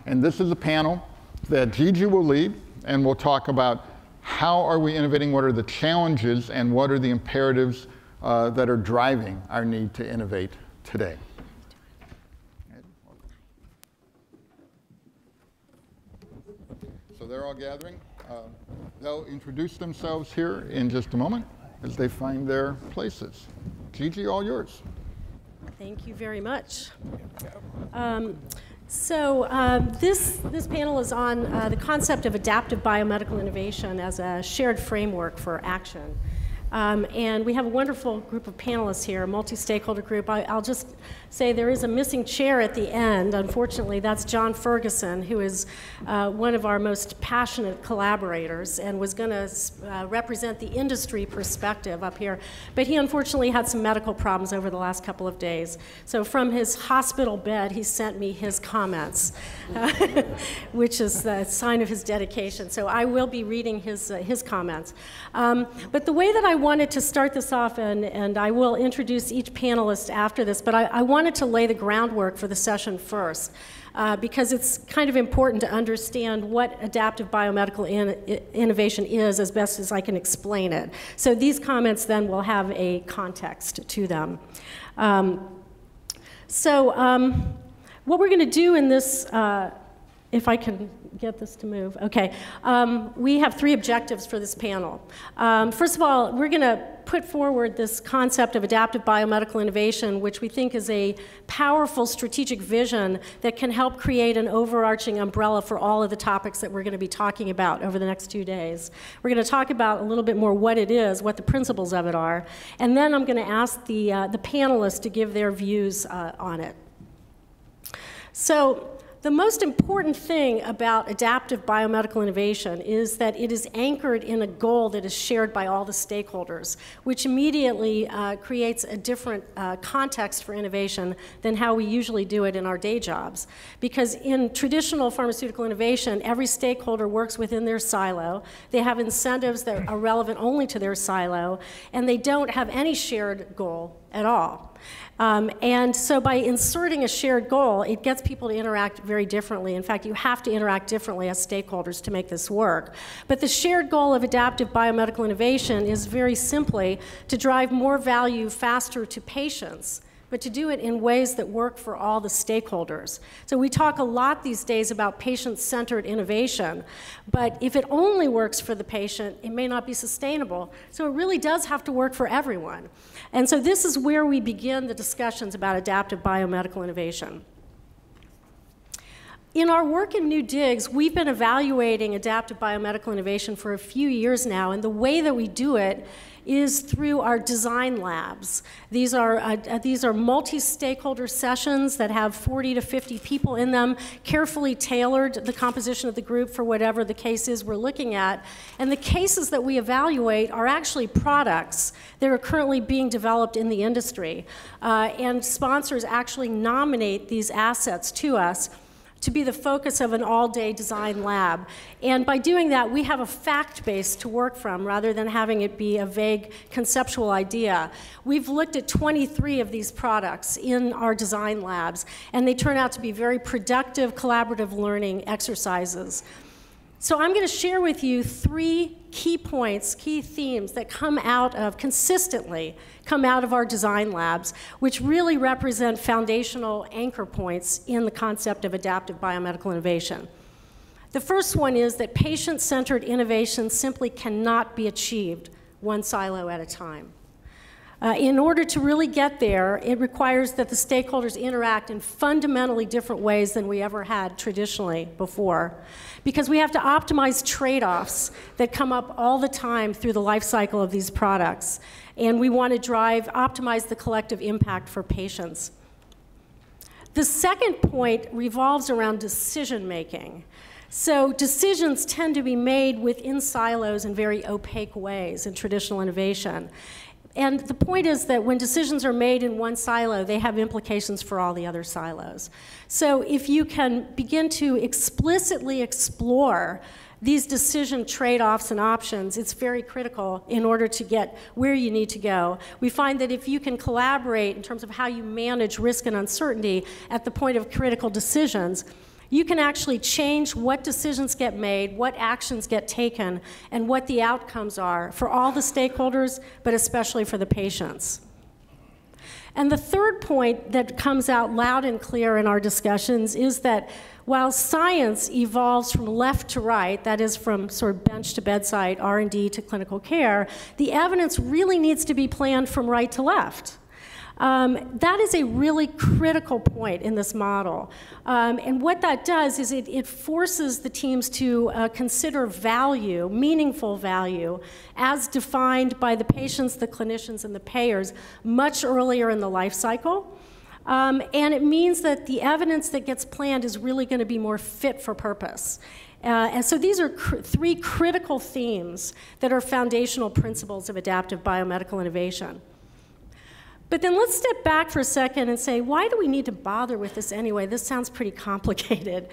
And this is a panel that Gigi will lead, and we'll talk about how are we innovating, what are the challenges, and what are the imperatives that are driving our need to innovate today. So they're all gathering. They'll introduce themselves here in just a moment as they find their places. Gigi, all yours. Thank you very much. This panel is on the concept of adaptive biomedical innovation as a shared framework for action. And we have a wonderful group of panelists here, a multi-stakeholder group. I'll just say there is a missing chair at the end. Unfortunately, that's John Ferguson, who is one of our most passionate collaborators and was going to represent the industry perspective up here. But he unfortunately had some medical problems over the last couple of days. So from his hospital bed, he sent me his comments, which is the sign of his dedication. So I will be reading his comments. But the way that I wanted to start this off, and I will introduce each panelist after this, but I wanted to lay the groundwork for the session first, because it's kind of important to understand what adaptive biomedical innovation is as best as I can explain it. So these comments then will have a context to them. What we're going to do in this, if I can get this to move. Okay. We have 3 objectives for this panel. First of all, we're going to put forward this concept of adaptive biomedical innovation, which we think is a powerful strategic vision that can help create an overarching umbrella for all of the topics that we're going to be talking about over the next 2 days. We're going to talk about a little bit more what it is, what the principles of it are, and then I'm going to ask the panelists to give their views on it. So, the most important thing about adaptive biomedical innovation is that it is anchored in a goal that is shared by all the stakeholders, which immediately creates a different context for innovation than how we usually do it in our day jobs. Because in traditional pharmaceutical innovation, every stakeholder works within their silo. They have incentives that are relevant only to their silo, and they don't have any shared goal at all. And so by inserting a shared goal, it gets people to interact very differently. In fact, you have to interact differently as stakeholders to make this work. But the shared goal of adaptive biomedical innovation is very simply to drive more value faster to patients, but to do it in ways that work for all the stakeholders. So we talk a lot these days about patient-centered innovation, but if it only works for the patient, it may not be sustainable. So it really does have to work for everyone. And so this is where we begin the discussions about adaptive biomedical innovation. In our work in New Digs, we've been evaluating adaptive biomedical innovation for a few years now, and the way that we do it is through our design labs. These are multi-stakeholder sessions that have 40 to 50 people in them, carefully tailored the composition of the group for whatever the case is we're looking at. And the cases that we evaluate are actually products that are currently being developed in the industry. And sponsors actually nominate these assets to us to be the focus of an all-day design lab. And by doing that, we have a fact base to work from rather than having it be a vague conceptual idea. We've looked at 23 of these products in our design labs, and they turn out to be very productive collaborative learning exercises. So I'm going to share with you 3 key points, key themes that consistently come out of our design labs, which really represent foundational anchor points in the concept of adaptive biomedical innovation. The first one is that patient-centered innovation simply cannot be achieved one silo at a time. In order to really get there, it requires that the stakeholders interact in fundamentally different ways than we ever had traditionally before, because we have to optimize trade-offs that come up all the time through the life cycle of these products, and we want to optimize the collective impact for patients. The second point revolves around decision-making. So decisions tend to be made within silos in very opaque ways in traditional innovation. And the point is that when decisions are made in one silo, they have implications for all the other silos. So if you can begin to explicitly explore these decision trade-offs and options, it's very critical in order to get where you need to go. We find that if you can collaborate in terms of how you manage risk and uncertainty at the point of critical decisions, you can actually change what decisions get made, what actions get taken, and what the outcomes are for all the stakeholders, but especially for the patients. And the third point that comes out loud and clear in our discussions is that while science evolves from left to right, that is from sort of bench to bedside, R&D to clinical care, the evidence really needs to be planned from right to left. That is a really critical point in this model. And what that does is it forces the teams to consider value, meaningful value, as defined by the patients, the clinicians, and the payers much earlier in the life cycle. And it means that the evidence that gets planned is really going to be more fit for purpose. And so these are three critical themes that are foundational principles of adaptive biomedical innovation. But then let's step back for a second and say, why do we need to bother with this anyway? This sounds pretty complicated.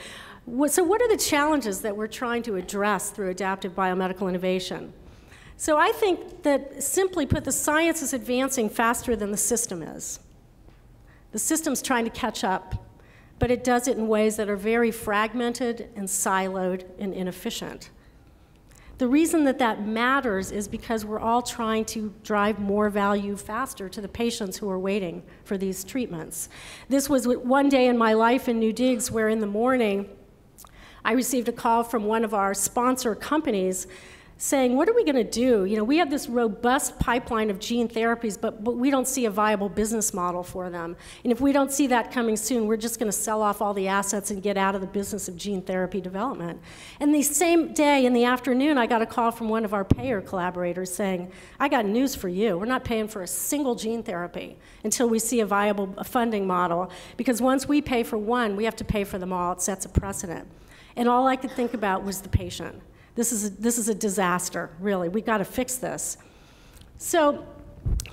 So what are the challenges that we're trying to address through adaptive biomedical innovation? So I think that, simply put, the science is advancing faster than the system is. The system's trying to catch up, but it does it in ways that are very fragmented and siloed and inefficient. The reason that that matters is because we're all trying to drive more value faster to the patients who are waiting for these treatments. This was one day in my life in New Digs where in the morning I received a call from one of our sponsor companies saying, what are we going to do? You know, we have this robust pipeline of gene therapies, but we don't see a viable business model for them. And if we don't see that coming soon, we're just going to sell off all the assets and get out of the business of gene therapy development. And the same day in the afternoon, I got a call from one of our payer collaborators saying, I got news for you. We're not paying for a single gene therapy until we see a viable funding model, because once we pay for one, we have to pay for them all. It sets a precedent. And all I could think about was the patient. This is a disaster, really. We've got to fix this. So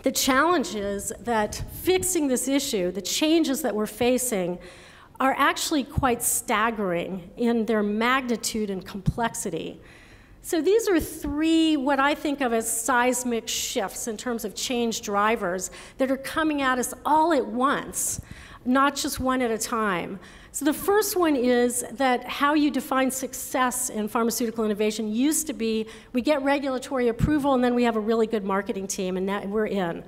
the challenge is that fixing this issue, the changes that we're facing, are actually quite staggering in their magnitude and complexity. So these are three, what I think of as seismic shifts in terms of change drivers that are coming at us all at once, not just one at a time. So the first one is that how you define success in pharmaceutical innovation used to be we get regulatory approval and then we have a really good marketing team and now we're in.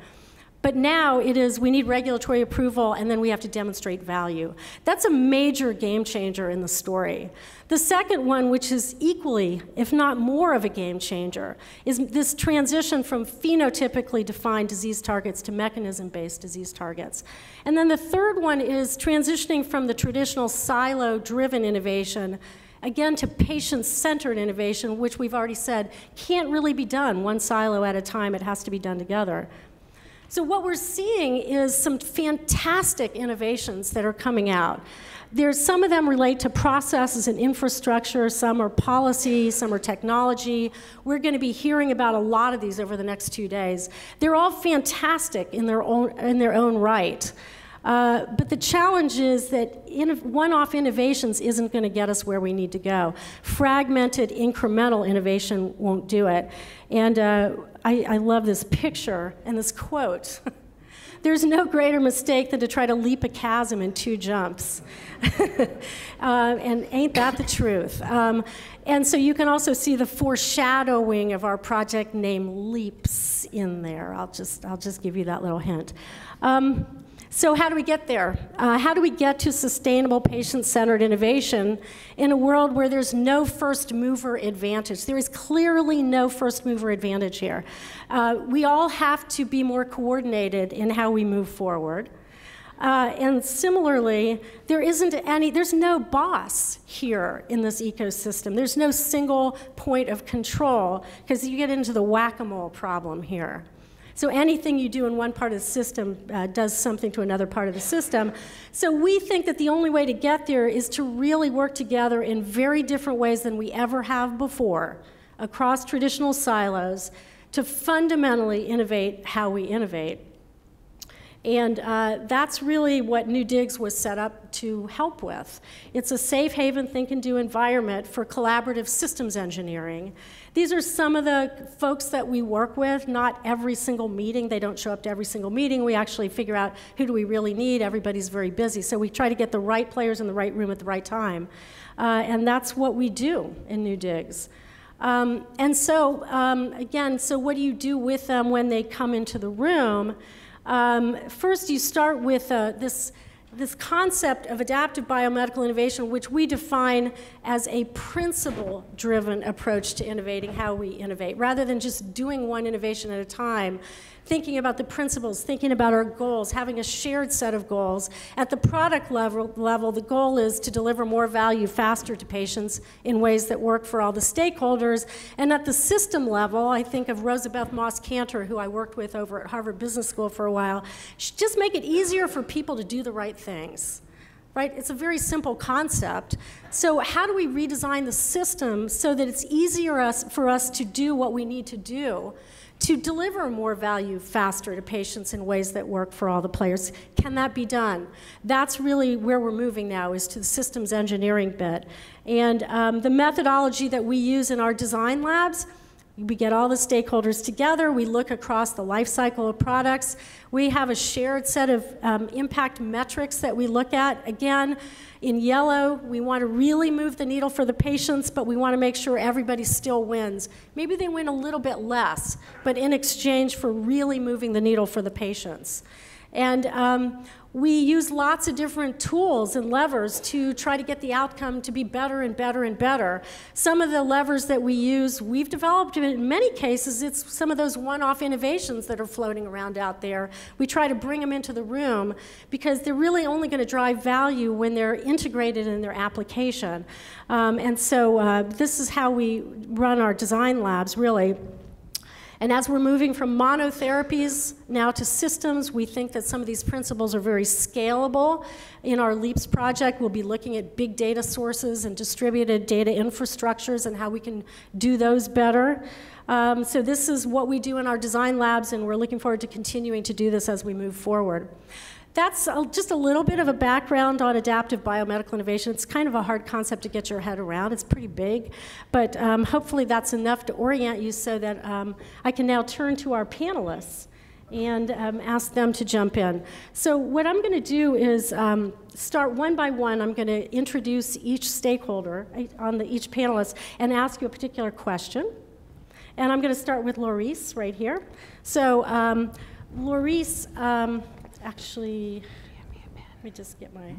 But now it is we need regulatory approval and then we have to demonstrate value. That's a major game changer in the story. The second one, which is equally, if not more of a game changer, is this transition from phenotypically defined disease targets to mechanism-based disease targets. And then the third one is transitioning from the traditional silo-driven innovation again to patient-centered innovation, which we've already said can't really be done one silo at a time. It has to be done together. So what we're seeing is some fantastic innovations that are coming out. Some of them relate to processes and infrastructure, some are policy, some are technology. We're going to be hearing about a lot of these over the next 2 days. They're all fantastic in their own right. But the challenge is that one-off innovations isn't going to get us where we need to go. Fragmented, incremental innovation won't do it. And I love this picture and this quote. There's no greater mistake than to try to leap a chasm in 2 jumps. And ain't that the truth? And so you can also see the foreshadowing of our project name LEAPS in there. I'll just give you that little hint. So how do we get there? How do we get to sustainable patient-centered innovation in a world where there's no first mover advantage? There is clearly no first mover advantage here. We all have to be more coordinated in how we move forward. And similarly, there's no boss here in this ecosystem. There's no single point of control, because you get into the whack-a-mole problem here. So anything you do in one part of the system does something to another part of the system. So we think that the only way to get there is to really work together in very different ways than we ever have before, across traditional silos, to fundamentally innovate how we innovate. And that's really what New Digs was set up to help with. It's a safe haven, think and do environment for collaborative systems engineering. These are some of the folks that we work with, not every single meeting. They don't show up to every single meeting. We actually figure out who do we really need. Everybody's very busy. So we try to get the right players in the right room at the right time. And that's what we do in New Digs. And so, again, so what do you do with them when they come into the room? First, you start with this concept of adaptive biomedical innovation, which we define as a principle-driven approach to innovating, how we innovate, rather than just doing one innovation at a time, thinking about the principles, thinking about our goals, having a shared set of goals. At the product level, the goal is to deliver more value faster to patients in ways that work for all the stakeholders. And at the system level, I think of Rosabeth Moss-Cantor, who I worked with over at Harvard Business School for a while. Just make it easier for people to do the right things. Right? It's a very simple concept. So how do we redesign the system so that it's easier for us to do what we need to do to deliver more value faster to patients in ways that work for all the players? Can that be done? That's really where we're moving now, is to the systems engineering bit. And the methodology that we use in our design labs, we get all the stakeholders together, we look across the life cycle of products, we have a shared set of impact metrics that we look at. Again, in yellow, we want to really move the needle for the patients, but we want to make sure everybody still wins. Maybe they win a little bit less, but in exchange for really moving the needle for the patients. And we use lots of different tools and levers to try to get the outcome to be better and better and better. Some of the levers that we use, we've developed in many cases. It's some of those one-off innovations that are floating around out there. We try to bring them into the room because they're really only going to drive value when they're integrated in their application. And so this is how we run our design labs, really. And as we're moving from monotherapies now to systems, we think that some of these principles are very scalable. In our LEAPS project, we'll be looking at big data sources and distributed data infrastructures and how we can do those better. So this is what we do in our design labs, and we're looking forward to continuing to do this as we move forward. That's just a little bit of a background on adaptive biomedical innovation. It's kind of a hard concept to get your head around. It's pretty big, but hopefully that's enough to orient you so that I can now turn to our panelists and ask them to jump in. So what I'm going to do is start one by one. I'm going to introduce each stakeholder on each panelist and ask you a particular question. And I'm going to start with Laurice right here. So Laurice, actually, let me just get my.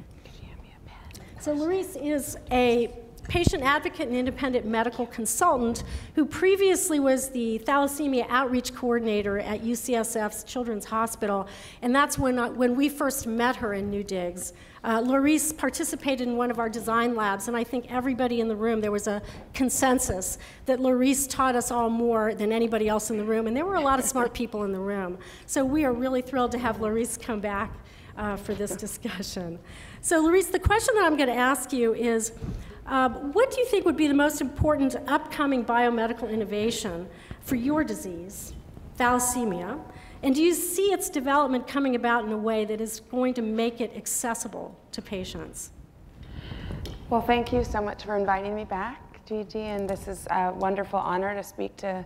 So Laurice is a patient advocate and independent medical consultant who previously was the thalassemia outreach coordinator at UCSF's Children's Hospital, and that's when we first met her in New Digs. Laurice participated in one of our design labs, and I think everybody in the room, there was a consensus that Laurice taught us all more than anybody else in the room, and there were a lot of smart people in the room. So we are really thrilled to have Laurice come back for this discussion. So Laurice, the question that I'm going to ask you is, what do you think would be the most important upcoming biomedical innovation for your disease, thalassemia? And do you see its development coming about in a way that is going to make it accessible to patients? Well, thank you so much for inviting me back, Gigi, and this is a wonderful honor to speak to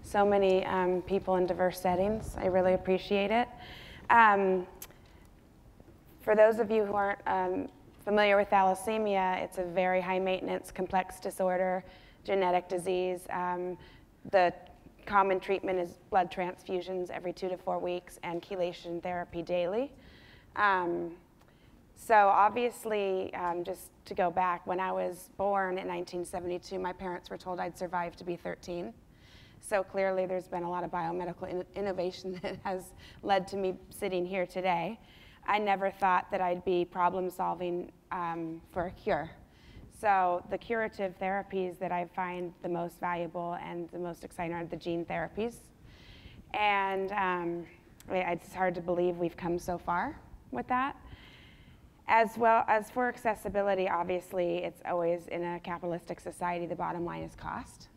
so many people in diverse settings. I really appreciate it. For those of you who aren't familiar with thalassemia, it's a very high maintenance, complex disorder, genetic disease. The common treatment is blood transfusions every 2 to 4 weeks and chelation therapy daily. So obviously, just to go back, when I was born in 1972, my parents were told I'd survive to be 13. So clearly there's been a lot of biomedical innovation that has led to me sitting here today. I never thought that I'd be problem solving for a cure. So the curative therapies that I find the most valuable and the most exciting are the gene therapies. And it's hard to believe we've come so far with that. As well as for accessibility, obviously, it's always in a capitalistic society, the bottom line is cost.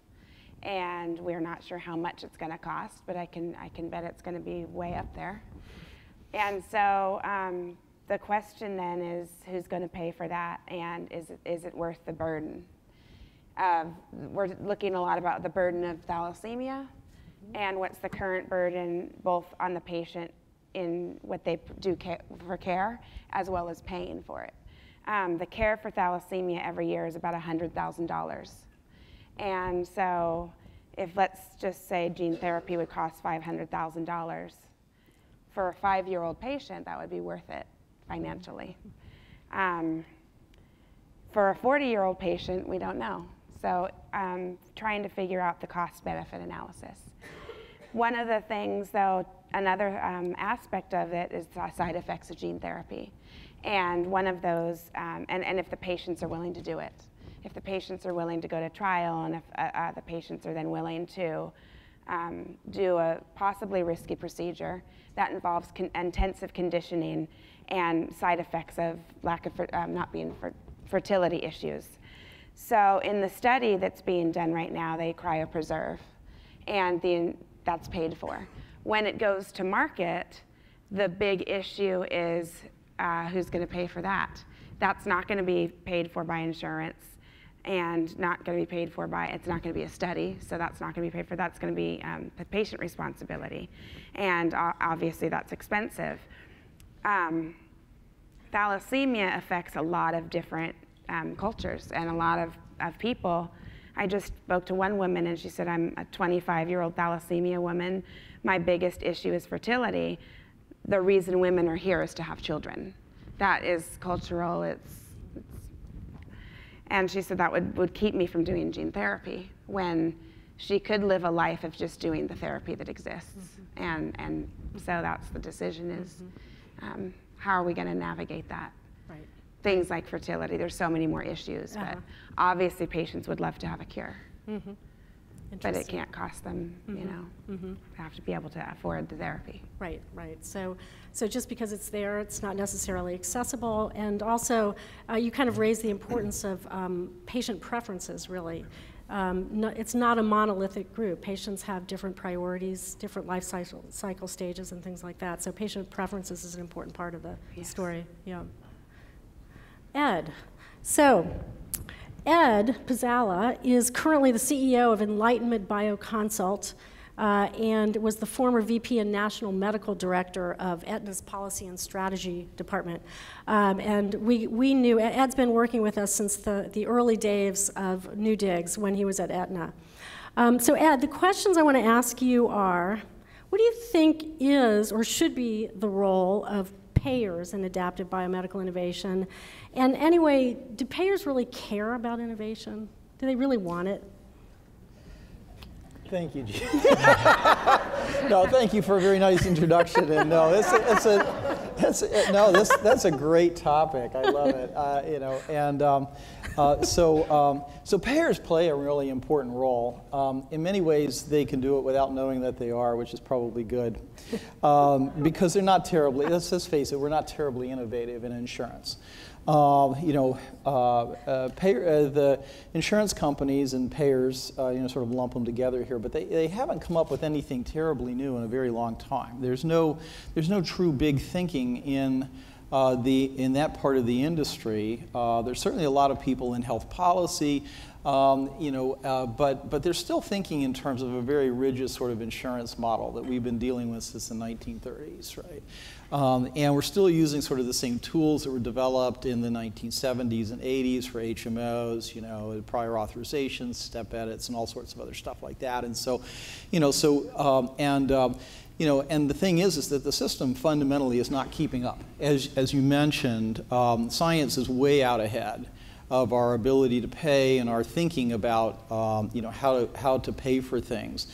And we're not sure how much it's going to cost, but I can bet it's going to be way up there. And so the question then is, who's going to pay for that, and is it worth the burden? We're looking a lot about the burden of thalassemia, and what's the current burden both on the patient in what they do for care, as well as paying for it. The care for thalassemia every year is about $100,000. And so if, let's just say, gene therapy would cost $500,000, for a 5-year-old patient, that would be worth it financially. For a 40-year-old patient, we don't know. So trying to figure out the cost-benefit analysis. One of the things, though, another aspect of it is the side effects of gene therapy. And one of those, and if the patients are willing to do it. If the patients are willing to go to trial, and if the patients are then willing to do a possibly risky procedure that involves intensive conditioning and side effects of lack of not being fertility issues. So in the study that's being done right now, they cryopreserve, and that's paid for. When it goes to market, the big issue is who's going to pay for that? That's not going to be paid for by insurance, and not going to be paid for by, it's not going to be a study, so that's not going to be paid for. That's going to be the patient responsibility, and obviously that's expensive. Thalassemia affects a lot of different cultures and a lot of people. I just spoke to one woman, and she said, I'm a 25-year-old thalassemia woman. My biggest issue is fertility. The reason women are here is to have children. That is cultural. And she said that would keep me from doing gene therapy, when she could live a life of just doing the therapy that exists. And so that's the decision is, how are we going to navigate that? Right. Things like fertility, there's so many more issues, but obviously patients would love to have a cure. But it can't cost them, you know, they have to be able to afford the therapy. Right, right. So just because it's there, it's not necessarily accessible. And also, you kind of raise the importance of patient preferences, really. It's not a monolithic group. Patients have different priorities, different life cycle stages and things like that. So patient preferences is an important part of the story. Yeah. Ed. So Ed Pezalla is currently the CEO of Enlightenment Bioconsult and was the former VP and National Medical Director of Aetna's Policy and Strategy Department. And we knew, Ed's been working with us since the early days of New Digs when he was at Aetna. So Ed, the questions I want to ask you are, what do you think is or should be the role of payers in adaptive biomedical innovation? And anyway, do payers really care about innovation? Do they really want it? Thank you, Gigi. No, thank you for a very nice introduction. And no, that's a great topic. I love it. You know, and so payers play a really important role. In many ways, they can do it without knowing that they are, which is probably good, because they're not terribly. Let's just face it, we're not terribly innovative in insurance. The insurance companies and payers, sort of lump them together here, but they haven't come up with anything terribly new in a very long time. There's no true big thinking in that part of the industry. There's certainly a lot of people in health policy, but they're still thinking in terms of a very rigid sort of insurance model that we've been dealing with since the 1930s, right? And we're still using sort of the same tools that were developed in the 1970s and 80s for HMOs, prior authorizations, step edits, and all sorts of other stuff like that. And so, and the thing is that the system fundamentally is not keeping up. As you mentioned, science is way out ahead of our ability to pay and our thinking about how to pay for things.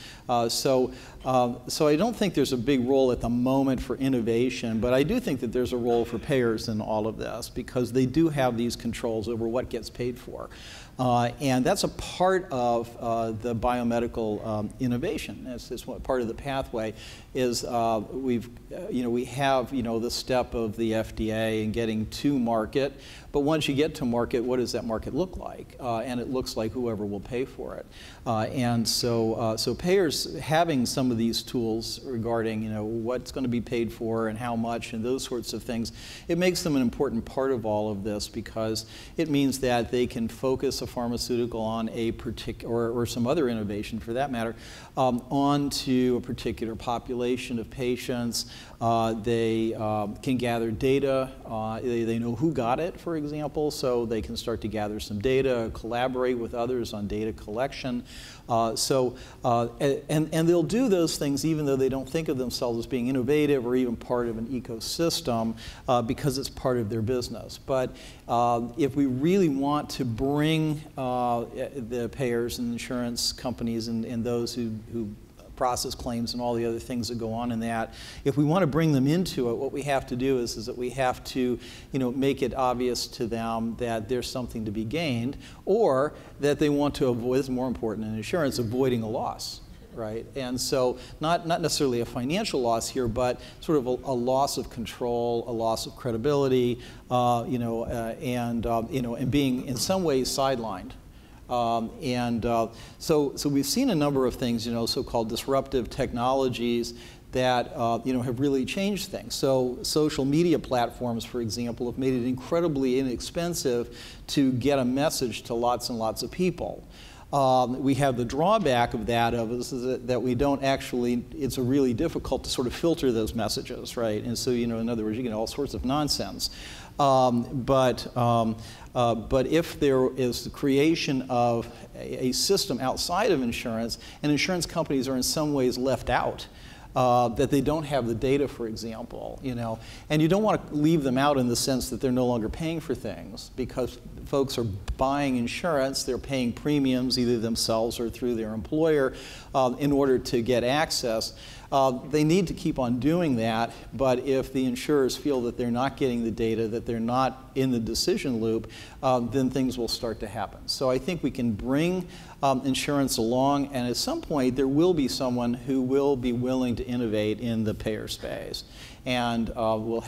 So I don't think there's a big role at the moment for innovation, but I do think that there's a role for payers in all of this, because they do have these controls over what gets paid for. And that's a part of the biomedical innovation. It's part of the pathway is we have the step of the FDA and getting to market. But once you get to market, what does that market look like? And it looks like whoever will pay for it. And so payers having some of these tools regarding, you know, what's going to be paid for and how much and those sorts of things, it makes them an important part of all of this, because it means that they can focus a pharmaceutical on a particular, or some other innovation for that matter, onto a particular population of patients. They can gather data. They know who got it, for example, so they can start to gather some data, collaborate with others on data collection. And they'll do those things even though they don't think of themselves as being innovative or even part of an ecosystem, because it's part of their business. But if we really want to bring the payers and insurance companies and those who process claims and all the other things that go on in that, if we want to bring them into it, what we have to do is that we have to, you know, make it obvious to them that there's something to be gained, or that they want to avoid, this is more important in insurance, avoiding a loss. Right, and so not necessarily a financial loss here, but sort of a loss of control, a loss of credibility, and being in some ways sidelined. So we've seen a number of things, you know, so-called disruptive technologies that have really changed things. So social media platforms, for example, have made it incredibly inexpensive to get a message to lots and lots of people. We have the drawback of that is that we don't actually, it's really difficult to sort of filter those messages, right? And so, you know, in other words, you get all sorts of nonsense. But if there is the creation of a system outside of insurance, and insurance companies are in some ways left out, that they don't have the data, for example, you know, and you don't want to leave them out in the sense that they're no longer paying for things, because folks are buying insurance, they're paying premiums either themselves or through their employer in order to get access. They need to keep on doing that, but if the insurers feel that they're not getting the data, that they're not in the decision loop, then things will start to happen. So I think we can bring insurance along, and at some point there will be someone who will be willing to innovate in the payer space. And then we'll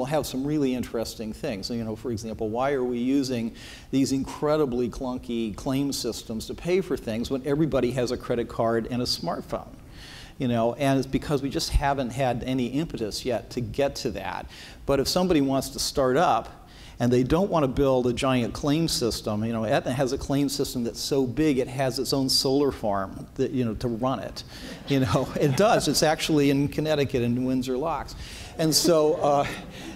have some really interesting things. So, you know, for example, why are we using these incredibly clunky claim systems to pay for things when everybody has a credit card and a smartphone? You know, and it's because we just haven't had any impetus yet to get to that. But if somebody wants to start up and they don't want to build a giant claim system, you know, Aetna has a claim system that's so big it has its own solar farm that, you know, to run it. You know, it does. It's actually in Connecticut in Windsor Locks. And so,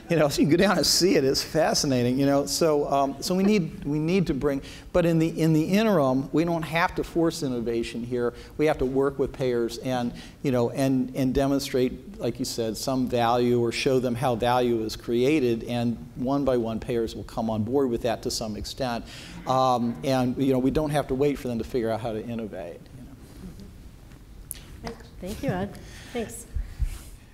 you know, so you can go down and see it. It's fascinating, you know. So, so we need to bring, but in the interim, we don't have to force innovation here. We have to work with payers and, you know, and demonstrate, like you said, some value, or show them how value is created, and one by one payers will come on board with that to some extent. And, you know, we don't have to wait for them to figure out how to innovate. You know. Thank you, Ed. Thanks.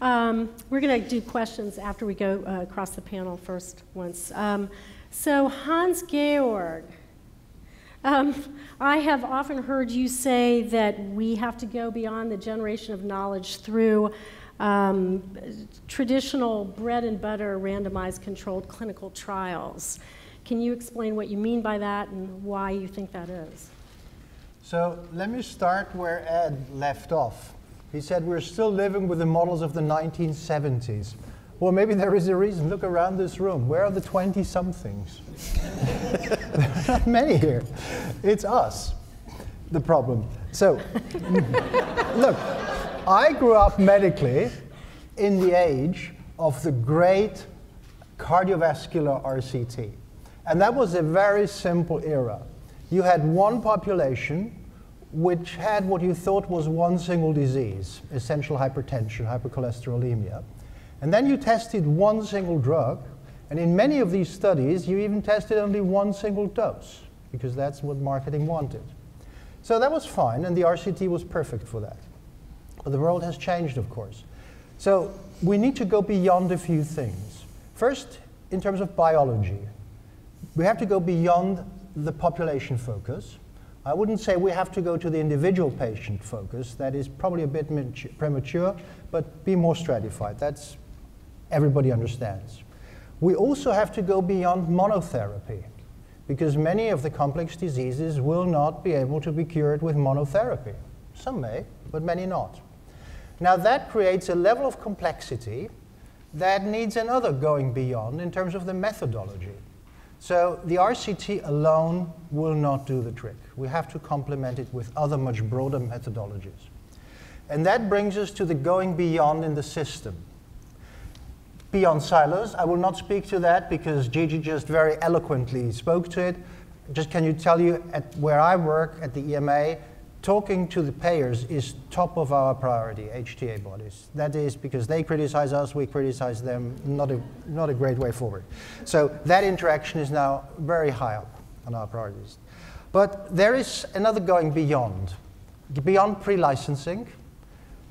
We're going to do questions after we go across the panel first once. So Hans-Georg, I have often heard you say that we have to go beyond the generation of knowledge through traditional bread and butter randomized controlled clinical trials. Can you explain what you mean by that and why you think that is? So let me start where Ed left off. He said we're still living with the models of the 1970s. Well, maybe there is a reason. Look around this room. Where are the 20-somethings? There are not many here. It's us, the problem. So, look, I grew up medically in the age of the great cardiovascular RCT. And that was a very simple era. You had one population which had what you thought was one single disease, essential hypertension, hypercholesterolemia. And then you tested one single drug, and in many of these studies, you even tested only one single dose, because that's what marketing wanted. So that was fine, and the RCT was perfect for that. But the world has changed, of course. So we need to go beyond a few things. First, in terms of biology, we have to go beyond the population focus. I wouldn't say we have to go to the individual patient focus. That is probably a bit premature, but be more stratified. That's everybody understands. We also have to go beyond monotherapy, because many of the complex diseases will not be able to be cured with monotherapy. Some may, but many not. Now that creates a level of complexity that needs another going beyond in terms of the methodology. So the RCT alone will not do the trick. We have to complement it with other much broader methodologies. And that brings us to the going beyond in the system. Beyond silos, I will not speak to that because Gigi just very eloquently spoke to it. Just can you tell you, at where I work at the EMA, talking to the payers is top of our priority, HTA bodies. That is because they criticize us, we criticize them, not a great way forward. So that interaction is now very high up on our priorities. But there is another going beyond pre-licensing.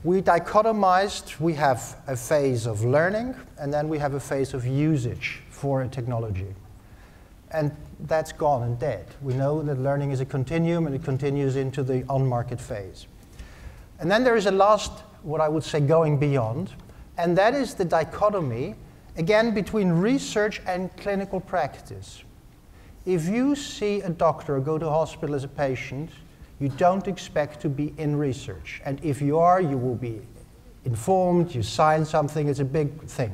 We dichotomized, we have a phase of learning, and then we have a phase of usage for a technology. And that's gone and dead. We know that learning is a continuum, and it continues into the on-market phase. And then there is a last, what I would say, going beyond, and that is the dichotomy, again, between research and clinical practice. If you see a doctor or go to a hospital as a patient, you don't expect to be in research. And if you are, you will be informed, you sign something, it's a big thing.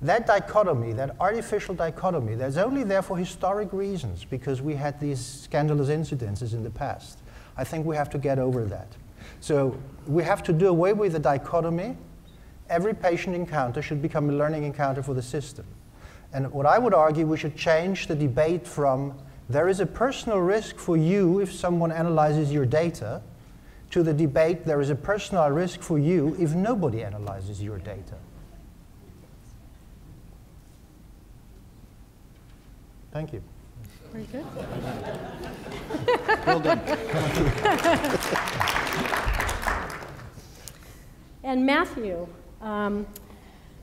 That dichotomy, that artificial dichotomy, that's only there for historic reasons because we had these scandalous incidences in the past. I think we have to get over that. So we have to do away with the dichotomy. Every patient encounter should become a learning encounter for the system. And what I would argue, we should change the debate from there is a personal risk for you if someone analyzes your data, to the debate there is a personal risk for you if nobody analyzes your data. Thank you. Very good. Well done. And Mathieu.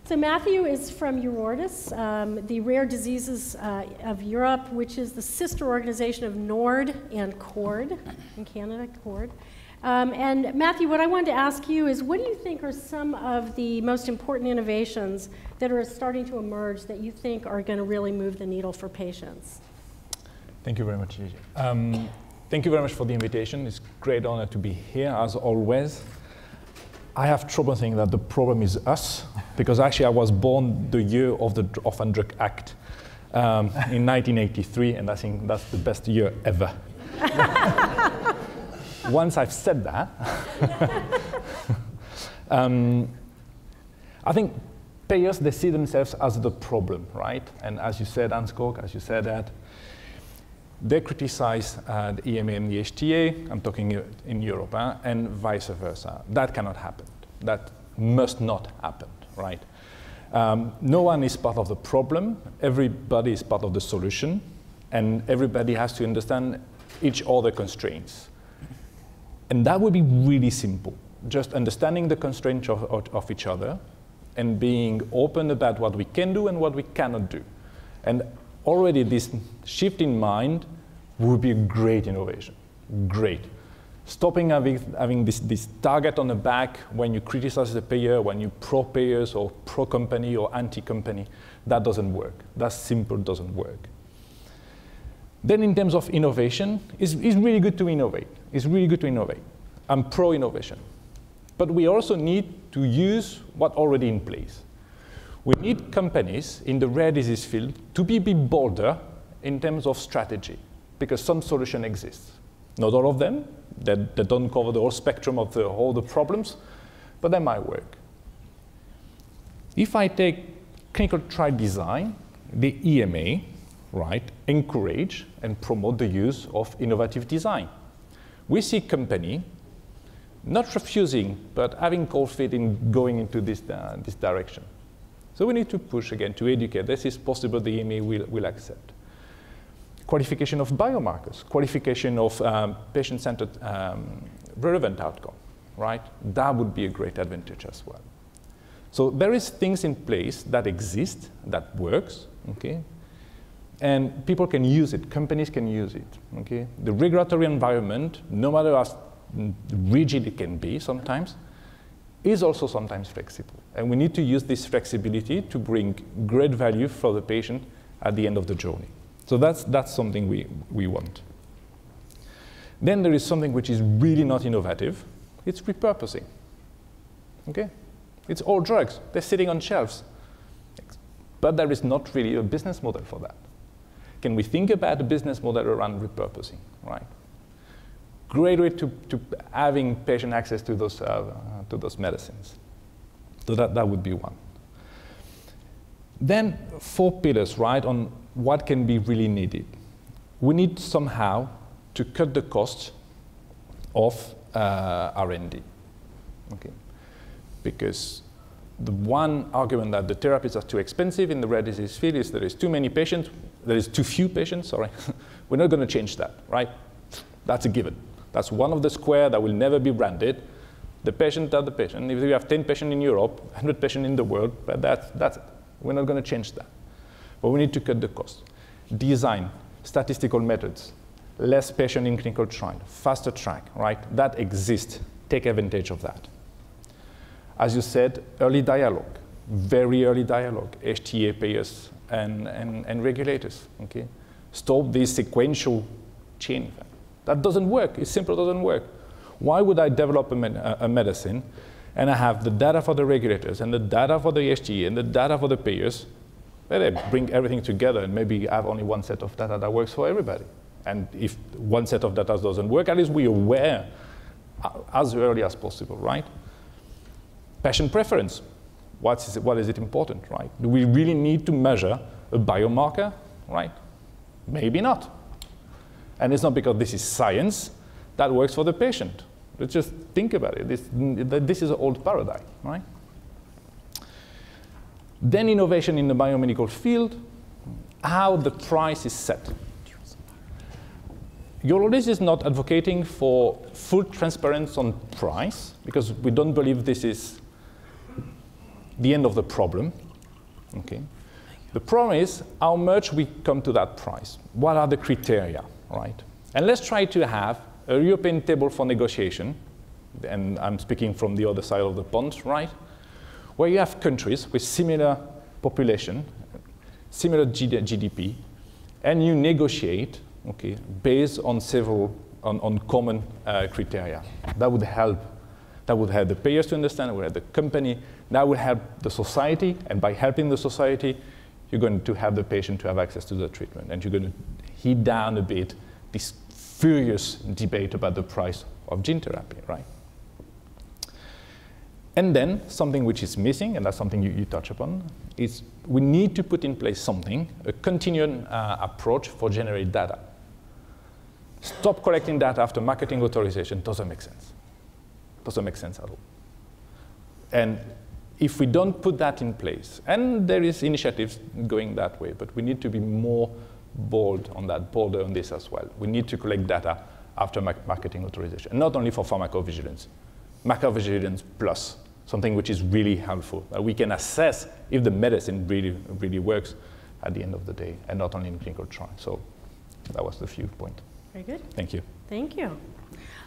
So Mathieu is from EURORDIS, the Rare Diseases of Europe, which is the sister organization of NORD and CORD, in Canada, CORD. And Mathieu, what I wanted to ask you is, what do you think are some of the most important innovations that are starting to emerge that you think are going to really move the needle for patients? Thank you very much, Gigi. Thank you very much for the invitation. It's a great honor to be here, as always. I have trouble saying that the problem is us, because actually I was born the year of the Orphan Drug Act in 1983, and I think that's the best year ever. Once I've said that, I think payers, they see themselves as the problem, right? And as you said, Hans-Georg, as you said that, they criticize the EMA and the HTA, I'm talking in Europe, and vice versa. That cannot happen. That must not happen, right? No one is part of the problem. Everybody is part of the solution, and everybody has to understand each other constraints. And that would be really simple, just understanding the constraints of each other and being open about what we can do and what we cannot do. And already this shift in mind would be a great innovation, great. Stopping having this target on the back when you criticize the payer, when you pro-payers or pro-company or anti-company, that doesn't work. That simple doesn't work. Then in terms of innovation, it's really good to innovate. It's really good to innovate. I'm pro-innovation. But we also need to use what's already in place. We need companies in the rare disease field to be a bit bolder in terms of strategy, because some solution exists. Not all of them, they don't cover the whole spectrum of all the problems, but they might work. If I take clinical trial design, the EMA, right, encourage and promote the use of innovative design. We see company not refusing, but having cold feet in going into this direction. So we need to push again to educate. This is possible, the EMA will accept. Qualification of biomarkers, qualification of patient-centered relevant outcome, right? That would be a great advantage as well. So there is things in place that exist, that works, okay? And people can use it, companies can use it, okay? The regulatory environment, no matter how rigid it can be sometimes, is also sometimes flexible. And we need to use this flexibility to bring great value for the patient at the end of the journey. So that's something we want. Then there is something which is really not innovative. It's repurposing. Okay? It's all drugs. They're sitting on shelves. But there is not really a business model for that. Can we think about a business model around repurposing, right? Great way to having patient access to those medicines. So that would be one. Then 4 pillars, right, on what can be really needed. We need somehow to cut the cost of R&D, okay? Because the one argument that the therapies are too expensive in the rare disease field is there is too many patients, there is too few patients, sorry. We're not going to change that, right? That's a given. That's one of the square that will never be branded. The patient are the patient. If you have 10 patients in Europe, 100 patients in the world, but that's it. We're not going to change that. But we need to cut the cost. Design, statistical methods, less patient in clinical trial, faster track, right? That exists. Take advantage of that. As you said, early dialogue, very early dialogue, HTA payers and regulators, okay? Stop this sequential chain effect. That doesn't work. It simply doesn't work. Why would I develop a medicine and I have the data for the regulators and the data for the HTA and the data for the payers? Well, they bring everything together and maybe have only one set of data that works for everybody. And if one set of data doesn't work, at least we're aware as early as possible, right? Patient preference. What is it important, right? Do we really need to measure a biomarker, right? Maybe not. And it's not because this is science that works for the patient. Let's just think about it. This is an old paradigm, right? Then innovation in the biomedical field, how the price is set. EURORDIS is not advocating for full transparency on price, because we don't believe this is the end of the problem. Okay. The problem is how much we come to that price. What are the criteria, right? And let's try to have a European table for negotiation, and I'm speaking from the other side of the pond, right? Where you have countries with similar population, similar GDP, and you negotiate, okay, based on on common criteria. That would help. That would help the payers to understand, would help the company. That would help the society, and by helping the society, you're going to have the patient to have access to the treatment, and you're going to heat down a bit this furious debate about the price of gene therapy, right? And then something which is missing, and that's something you touch upon, is we need to put in place something, a continuing approach for generate data. Stop collecting data after marketing authorization doesn't make sense. Doesn't make sense at all. And if we don't put that in place, and there is initiatives going that way, but we need to be more bold on that, bolder on this as well. We need to collect data after marketing authorization, and not only for pharmacovigilance, macrovigilance plus, something which is really helpful. We can assess if the medicine really works at the end of the day, and not only in clinical trial. So that was the few points. Very good. Thank you. Thank you.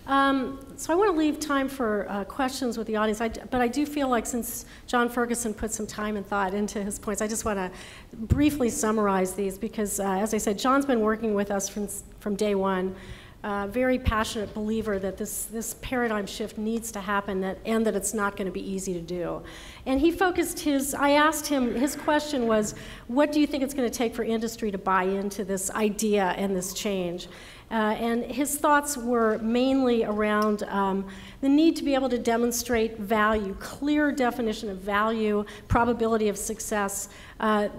So I want to leave time for questions with the audience, but I do feel like since John Ferguson put some time and thought into his points, I just want to briefly summarize these because, as I said, John's been working with us from day one. Very passionate believer that this paradigm shift needs to happen and that it's not going to be easy to do. And he focused I asked him, his question was, what do you think it's going to take for industry to buy into this idea and this change? And his thoughts were mainly around the need to be able to demonstrate value, clear definition of value, probability of success.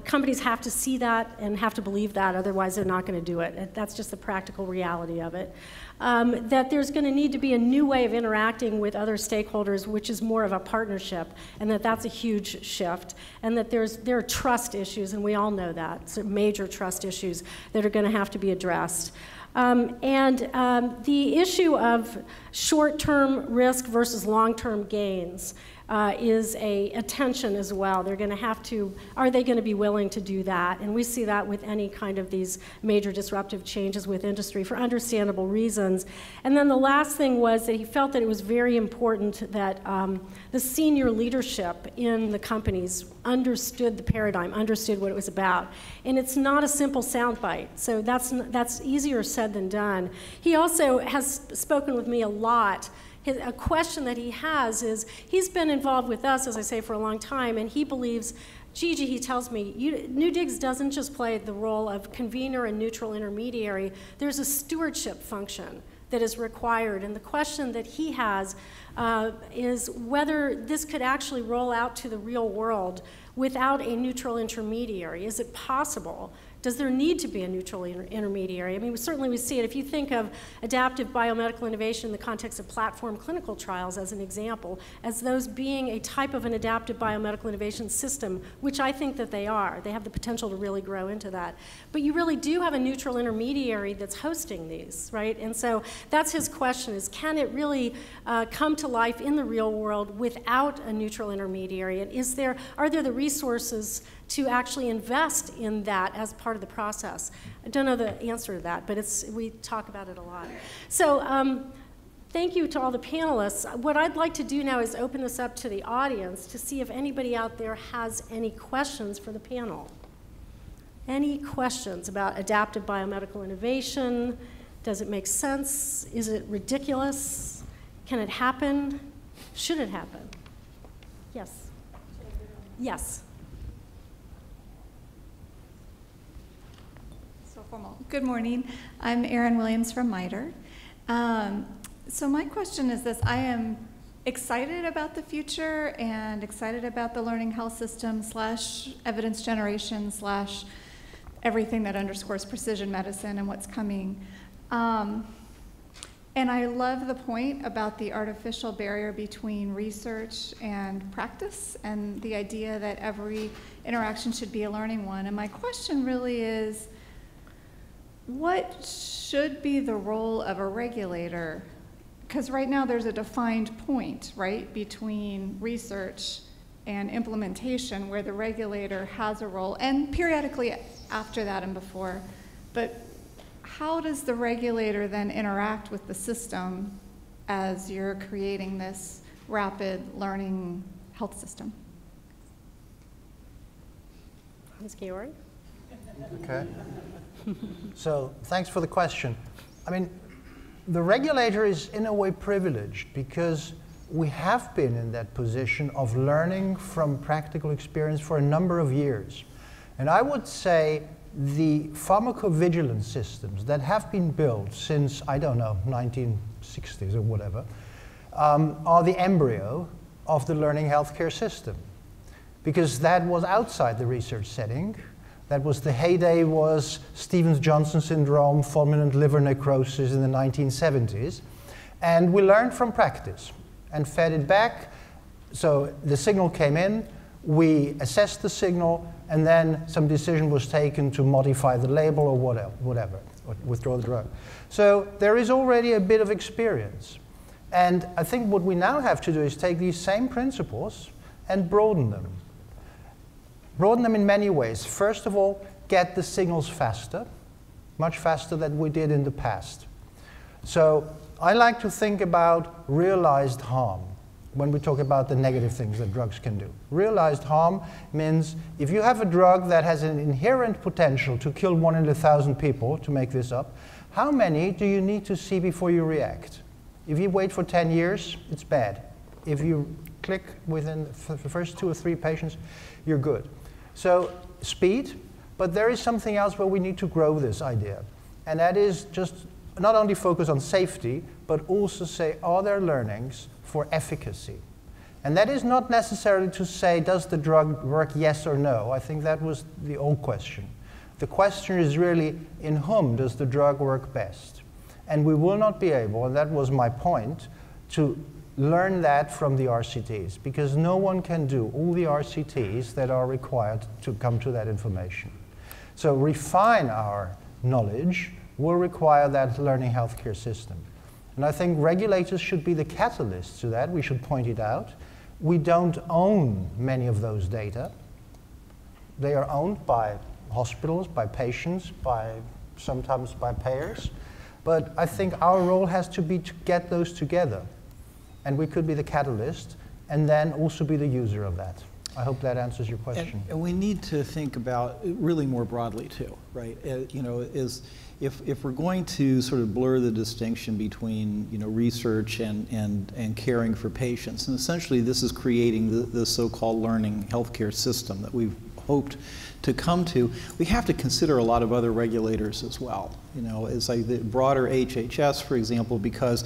Companies have to see that and have to believe that, otherwise they're not going to do it. That's just the practical reality of it. That there's going to need to be a new way of interacting with other stakeholders, which is more of a partnership, and that's a huge shift. And that there are trust issues, and we all know that, so major trust issues that are going to have to be addressed. The issue of short-term risk versus long-term gains. is a tension as well. They're going to have to, are they going to be willing to do that? And we see that with any kind of these major disruptive changes with industry for understandable reasons. And then the last thing was that he felt that it was very important that the senior leadership in the companies understood the paradigm, understood what it was about. And it's not a simple soundbite, so that's easier said than done. He also has spoken with me a lot. A question that he has is, he's been involved with us, as I say, for a long time, and he believes, Gigi, he tells me, New Digs doesn't just play the role of convener and neutral intermediary, there's a stewardship function that is required. And the question that he has is whether this could actually roll out to the real world without a neutral intermediary. Is it possible? Does there need to be a neutral intermediary? I mean, certainly we see it. If you think of adaptive biomedical innovation in the context of platform clinical trials as an example, as those being a type of an adaptive biomedical innovation system, which I think that they are. They have the potential to really grow into that. But you really do have a neutral intermediary that's hosting these, right? And so that's his question, is can it really come to life in the real world without a neutral intermediary? And are there the resources to actually invest in that as part of the process? I don't know the answer to that, but we talk about it a lot. So thank you to all the panelists. What I'd like to do now is open this up to the audience to see if anybody out there has any questions for the panel. Any questions about adaptive biomedical innovation? Does it make sense? Is it ridiculous? Can it happen? Should it happen? Yes. Yes. Good morning. I'm Erin Williams from MITRE. So my question is this. I am excited about the future and excited about the learning health system / evidence generation / everything that underscores precision medicine and what's coming. And I love the point about the artificial barrier between research and practice and the idea that every interaction should be a learning one. And my question really is, what should be the role of a regulator? Because right now there's a defined point, right, between research and implementation where the regulator has a role, and periodically after that and before. But how does the regulator then interact with the system as you're creating this rapid learning health system? Hans-Georg? Okay. So thanks for the question. I mean, the regulator is in a way privileged because we have been in that position of learning from practical experience for a number of years. And I would say the pharmacovigilance systems that have been built since, I don't know, 1960s or whatever, are the embryo of the learning healthcare system. Because that was outside the research setting. That was the heyday was Stevens-Johnson syndrome, fulminant liver necrosis in the 1970s. And we learned from practice and fed it back. So the signal came in, we assessed the signal, and then some decision was taken to modify the label or whatever, or withdraw the drug. So there is already a bit of experience. And I think what we now have to do is take these same principles and broaden them. Broaden them in many ways. First of all, get the signals faster, much faster than we did in the past. So I like to think about realized harm when we talk about the negative things that drugs can do. Realized harm means if you have a drug that has an inherent potential to kill 1 in 1,000 people, to make this up, how many do you need to see before you react? If you wait for 10 years, it's bad. If you click within the first 2 or 3 patients, you're good. So speed, but there is something else where we need to grow this idea. And that is just not only focus on safety, but also say, are there learnings for efficacy? And that is not necessarily to say, does the drug work, yes or no? I think that was the old question. The question is really, in whom does the drug work best? And we will not be able, and that was my point, to learn that from the RCTs, because no one can do all the RCTs that are required to come to that information. So refine our knowledge will require that learning healthcare system. And I think regulators should be the catalysts to that. We should point it out. We don't own many of those data. They are owned by hospitals, by patients, sometimes by payers. But I think our role has to be to get those together. And we could be the catalyst and then also be the user of that. I hope that answers your question. And we need to think about it really more broadly too, right? You know, if we're going to sort of blur the distinction between, you know, research and caring for patients, and essentially this is creating the so-called learning healthcare system that we've hoped to come to, we have to consider a lot of other regulators as well. You know, it's like the broader HHS, for example, because,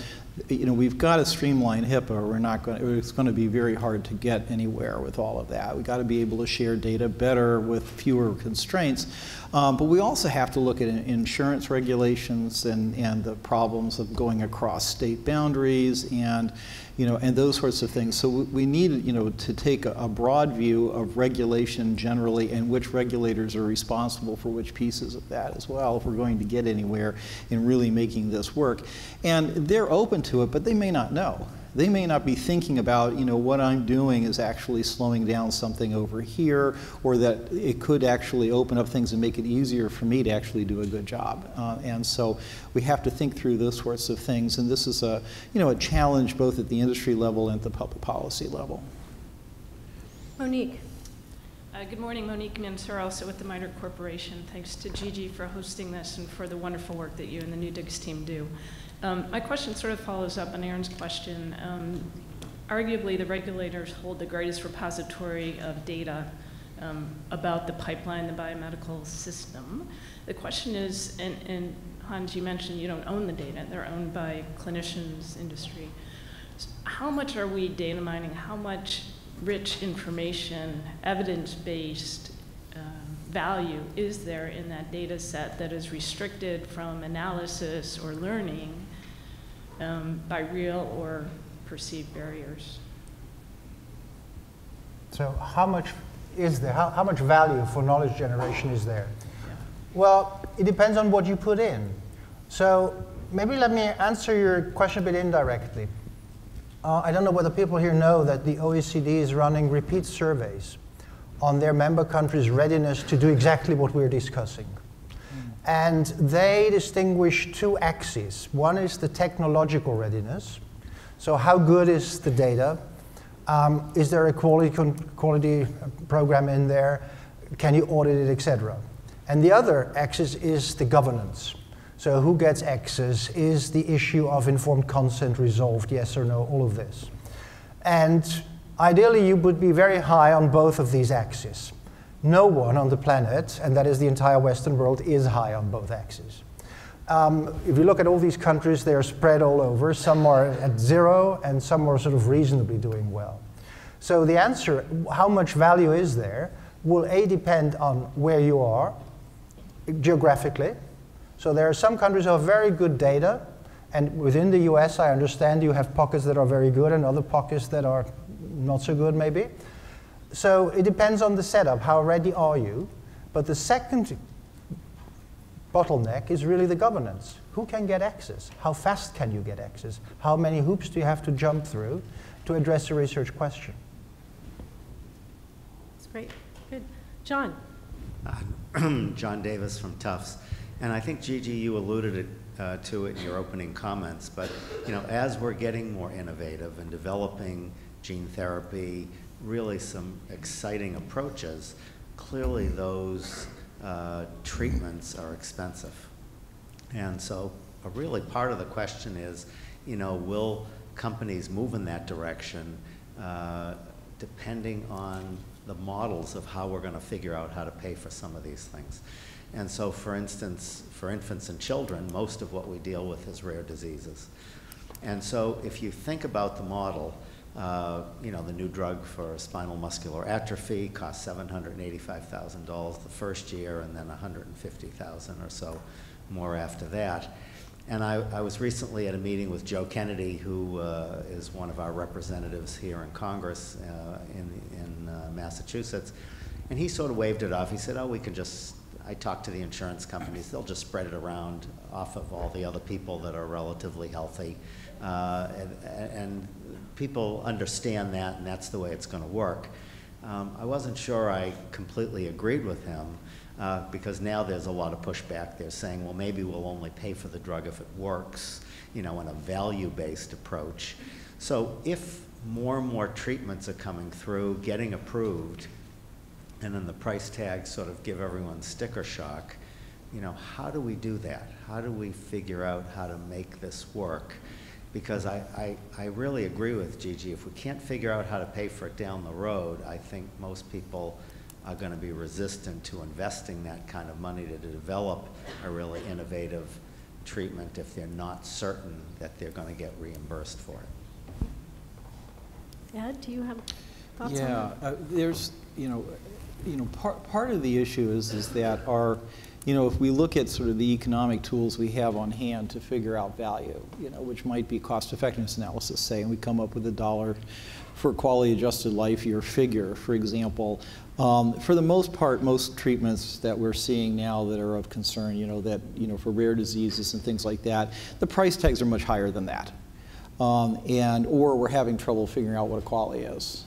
you know, we've got to streamline HIPAA, or we're not going to, it's going to be very hard to get anywhere with all of that. We've got to be able to share data better with fewer constraints. But we also have to look at insurance regulations and the problems of going across state boundaries and, you know, and those sorts of things. So we need, you know, to take a broad view of regulation generally and which regulators are responsible for which pieces of that as well if we're going to get anywhere in really making this work. And they're open to it, but they may not know. They may not be thinking about, you know, what I'm doing is actually slowing down something over here, or that it could actually open up things and make it easier for me to actually do a good job. And so we have to think through those sorts of things. And this is a, you know, a challenge both at the industry level and at the public policy level. Monique. Good morning, Monique Mansur, also with the MITRE Corporation. Thanks to Gigi for hosting this and for the wonderful work that you and the New Digs team do. My question sort of follows up on Aaron's question. Arguably, the regulators hold the greatest repository of data about the pipeline, the biomedical system. The question is, and Hans, you mentioned you don't own the data. They're owned by clinicians, industry. So how much are we data mining? How much rich information, evidence-based value is there in that data set that is restricted from analysis or learning by real or perceived barriers? So how much is there? How much value for knowledge generation is there? Yeah. Well, it depends on what you put in. So maybe let me answer your question a bit indirectly. I don't know whether people here know that the OECD is running repeat surveys on their member countries' readiness to do exactly what we're discussing. And they distinguish two axes. One is the technological readiness. So how good is the data? Is there a quality program in there? Can you audit it, etc.? And the other axis is the governance. So who gets access? Is the issue of informed consent resolved? Yes or no? All of this. And ideally, you would be very high on both of these axes. No one on the planet, and that is the entire Western world, is high on both axes. If you look at all these countries, they are spread all over. Some are at zero, and some are sort of reasonably doing well. So the answer, how much value is there, will depend on where you are geographically. So there are some countries who have very good data, and within the US, I understand you have pockets that are very good and other pockets that are not so good, maybe. So it depends on the setup. How ready are you? But the second bottleneck is really the governance. Who can get access? How fast can you get access? How many hoops do you have to jump through to address a research question? That's great. Good. John. John Davis from Tufts. And I think, Gigi, you alluded to it in your opening comments, but you know, as we're getting more innovative and developing gene therapy, really some exciting approaches, clearly those treatments are expensive. And so really part of the question is, you know, will companies move in that direction depending on the models of how we're going to figure out how to pay for some of these things. And so, for instance, for infants and children, most of what we deal with is rare diseases. And so if you think about the model, you know, the new drug for spinal muscular atrophy costs $785,000 the first year and then $150,000 or so more after that. And I was recently at a meeting with Joe Kennedy, who is one of our representatives here in Congress in Massachusetts. And he sort of waved it off. He said, oh, we can just, I talk to the insurance companies, they'll just spread it around off of all the other people that are relatively healthy. And people understand that, and that's the way it's going to work. I wasn't sure I completely agreed with him, because now there's a lot of pushback. They're saying, well, maybe we'll only pay for the drug if it works, you know, in a value-based approach. So if more and more treatments are coming through, getting approved, and then the price tags sort of give everyone sticker shock, you know, how do we do that? How do we figure out how to make this work? Because I really agree with Gigi. If we can't figure out how to pay for it down the road, I think most people are going to be resistant to investing that kind of money to develop a really innovative treatment if they're not certain that they're going to get reimbursed for it. Ed, do you have thoughts on Yeah, that? there's, part of the issue is that if we look at sort of the economic tools we have on hand to figure out value, which might be cost effectiveness analysis, say, and we come up with $1 for quality adjusted life year figure, for example. For the most part, most treatments that we're seeing now that are of concern, for rare diseases and things like that, the price tags are much higher than that. Or we're having trouble figuring out what a quality is,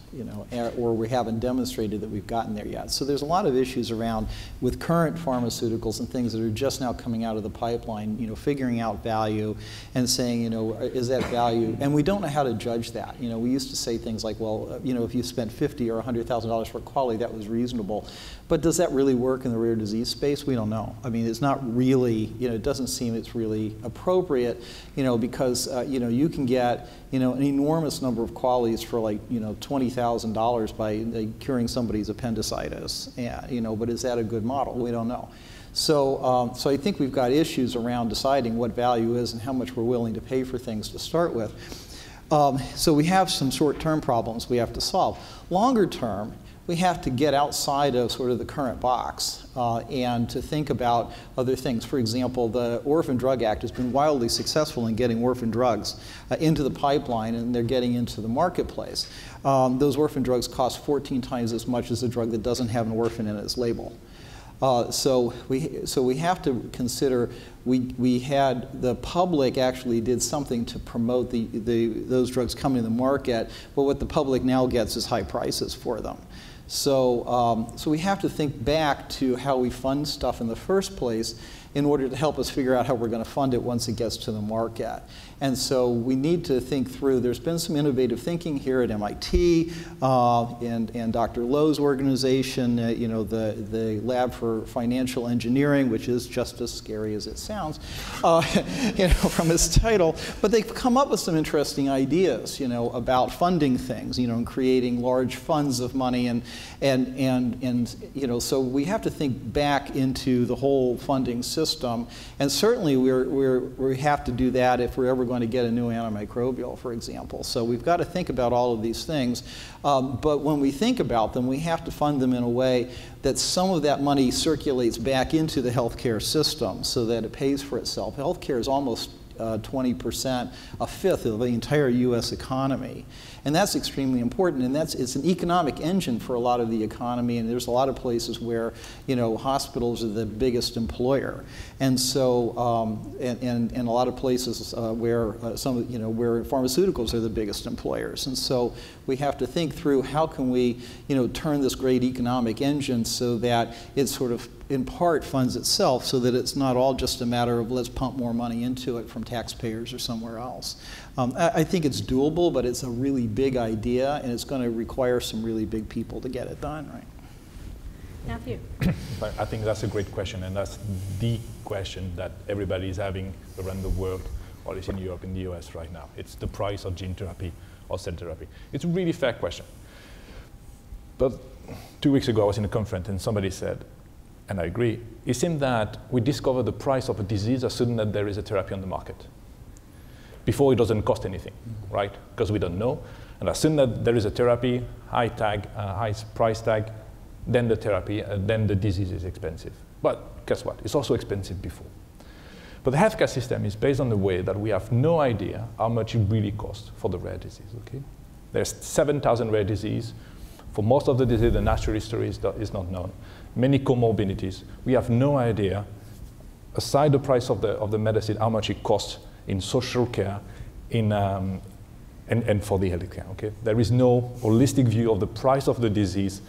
or we haven't demonstrated that we've gotten there yet. So there's a lot of issues around with current pharmaceuticals and things that are just now coming out of the pipeline, figuring out value and saying, is that value? And we don't know how to judge that. We used to say things like, well, if you spent $50,000 or $100,000 for quality, that was reasonable. But does that really work in the rare disease space? We don't know. I mean, it's not really, it doesn't seem it's really appropriate, because, you can get, an enormous number of qualities for like, $20,000 by curing somebody's appendicitis. But is that a good model? We don't know. So, so I think we've got issues around deciding what value is and how much we're willing to pay for things to start with. So we have some short-term problems we have to solve. Longer term, we have to get outside of sort of the current box and to think about other things. For example, the Orphan Drug Act has been wildly successful in getting orphan drugs into the pipeline, and they're getting into the marketplace. Those orphan drugs cost 14 times as much as a drug that doesn't have an orphan in its label. So we have to consider, we had, the public actually did something to promote those drugs coming to the market, but what the public now gets is high prices for them. So, so we have to think back to how we fund stuff in the first place in order to help us figure out how we're going to fund it once it gets to the market. And so we need to think through, there's been some innovative thinking here at MIT and Dr. Lowe's organization, the Lab for Financial Engineering, which is just as scary as it sounds, from its title. But they've come up with some interesting ideas, about funding things, and creating large funds of money and so we have to think back into the whole funding system. And certainly we have to do that if we're ever going to get a new antimicrobial, for example. So we've got to think about all of these things. But when we think about them, we have to fund them in a way that some of that money circulates back into the healthcare system so that it pays for itself. Healthcare is almost 20%, a fifth of the entire U.S. economy. And that's extremely important, and it's an economic engine for a lot of the economy, and there's a lot of places where, hospitals are the biggest employer. And so, and a lot of places where where pharmaceuticals are the biggest employers. And so we have to think through how can we, turn this great economic engine so that it sort of in part funds itself, so that it's not all just a matter of let's pump more money into it from taxpayers or somewhere else. I think it's doable, but it's a really big idea, and it's going to require some really big people to get it done, right? Matthew. I think that's a great question, and that's the question that everybody is having around the world, or is in Europe, in the US right now. It's the price of gene therapy or cell therapy. It's a really fair question. But 2 weeks ago, I was in a conference, and somebody said, and I agree, it seemed that we discover the price of a disease as soon as there is a therapy on the market. Before, it doesn't cost anything, right? Because we don't know. And as soon as there is a therapy, high price tag, then the therapy, then the disease is expensive. But guess what? It's also expensive before. But the healthcare system is based on the way that we have no idea how much it really costs for the rare disease, okay? There's 7,000 rare diseases. For most of the disease, the natural history is not known. many comorbidities. We have no idea, aside the price of the medicine, how much it costs in social care, and for the healthcare. Okay? There is no holistic view of the price of the disease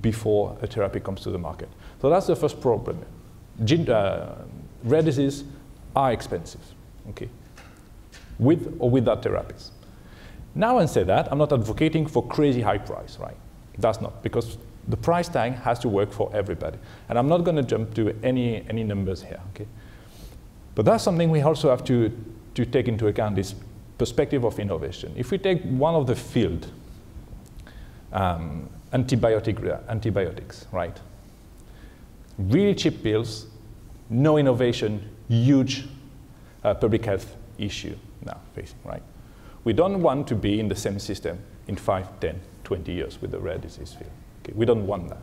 before a therapy comes to the market. So that's the first problem. Rare diseases are expensive, okay, with or without therapies. Now, and say that, I'm not advocating for crazy high price, right? That's not, because the price tag has to work for everybody. And I'm not going to jump to any numbers here, okay? But that's something we also have to take into account, this perspective of innovation. If we take one of the field, antibiotics, right? Really cheap pills, no innovation, huge public health issue now facing, right? We don't want to be in the same system in 5, 10, 20 years with the rare disease field. Okay? We don't want that.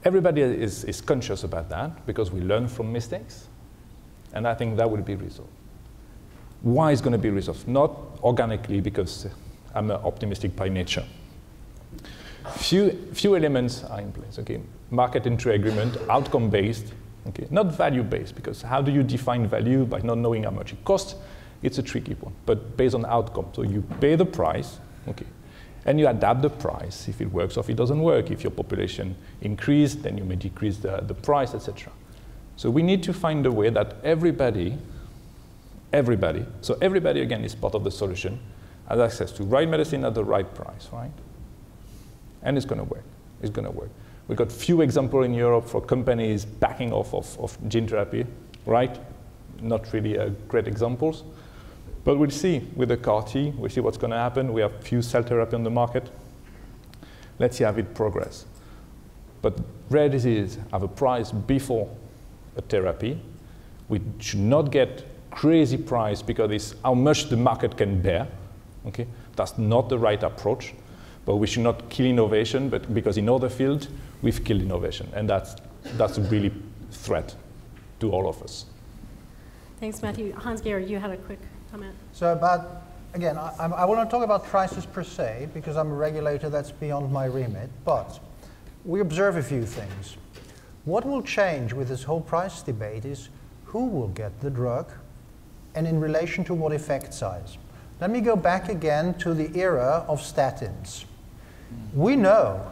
Everybody is conscious about that because we learn from mistakes, and I think that will be resolved. Why is going to be resolved? Not organically, because I'm optimistic by nature. Few elements are in place. Okay, market entry agreement, outcome-based. Okay, not value-based, because how do you define value by not knowing how much it costs? It's a tricky one, but based on outcome. So you pay the price, okay, and you adapt the price if it works or if it doesn't work. If your population increases, then you may decrease the price, etc. So we need to find a way that everybody, so everybody again is part of the solution, has access to right medicine at the right price, right? And it's going to work. It's going to work. We've got few examples in Europe for companies backing off of gene therapy, right? Not really great examples. But we'll see with the CAR-T, we'll see what's going to happen. We have few cell therapy on the market. Let's see how it progresses. But rare diseases have a price before a therapy. We should not get crazy price because it's how much the market can bear. Okay? That's not the right approach. But we should not kill innovation, but because in other fields, we've killed innovation. And that's really a threat to all of us. Thanks, Mathieu. Hans-Georg, you had a quick comment. So again, I want to talk about prices per se, because I'm a regulator, that's beyond my remit. But we observe a few things. What will change with this whole price debate is who will get the drug and in relation to what effect size. Let me go back again to the era of statins. We know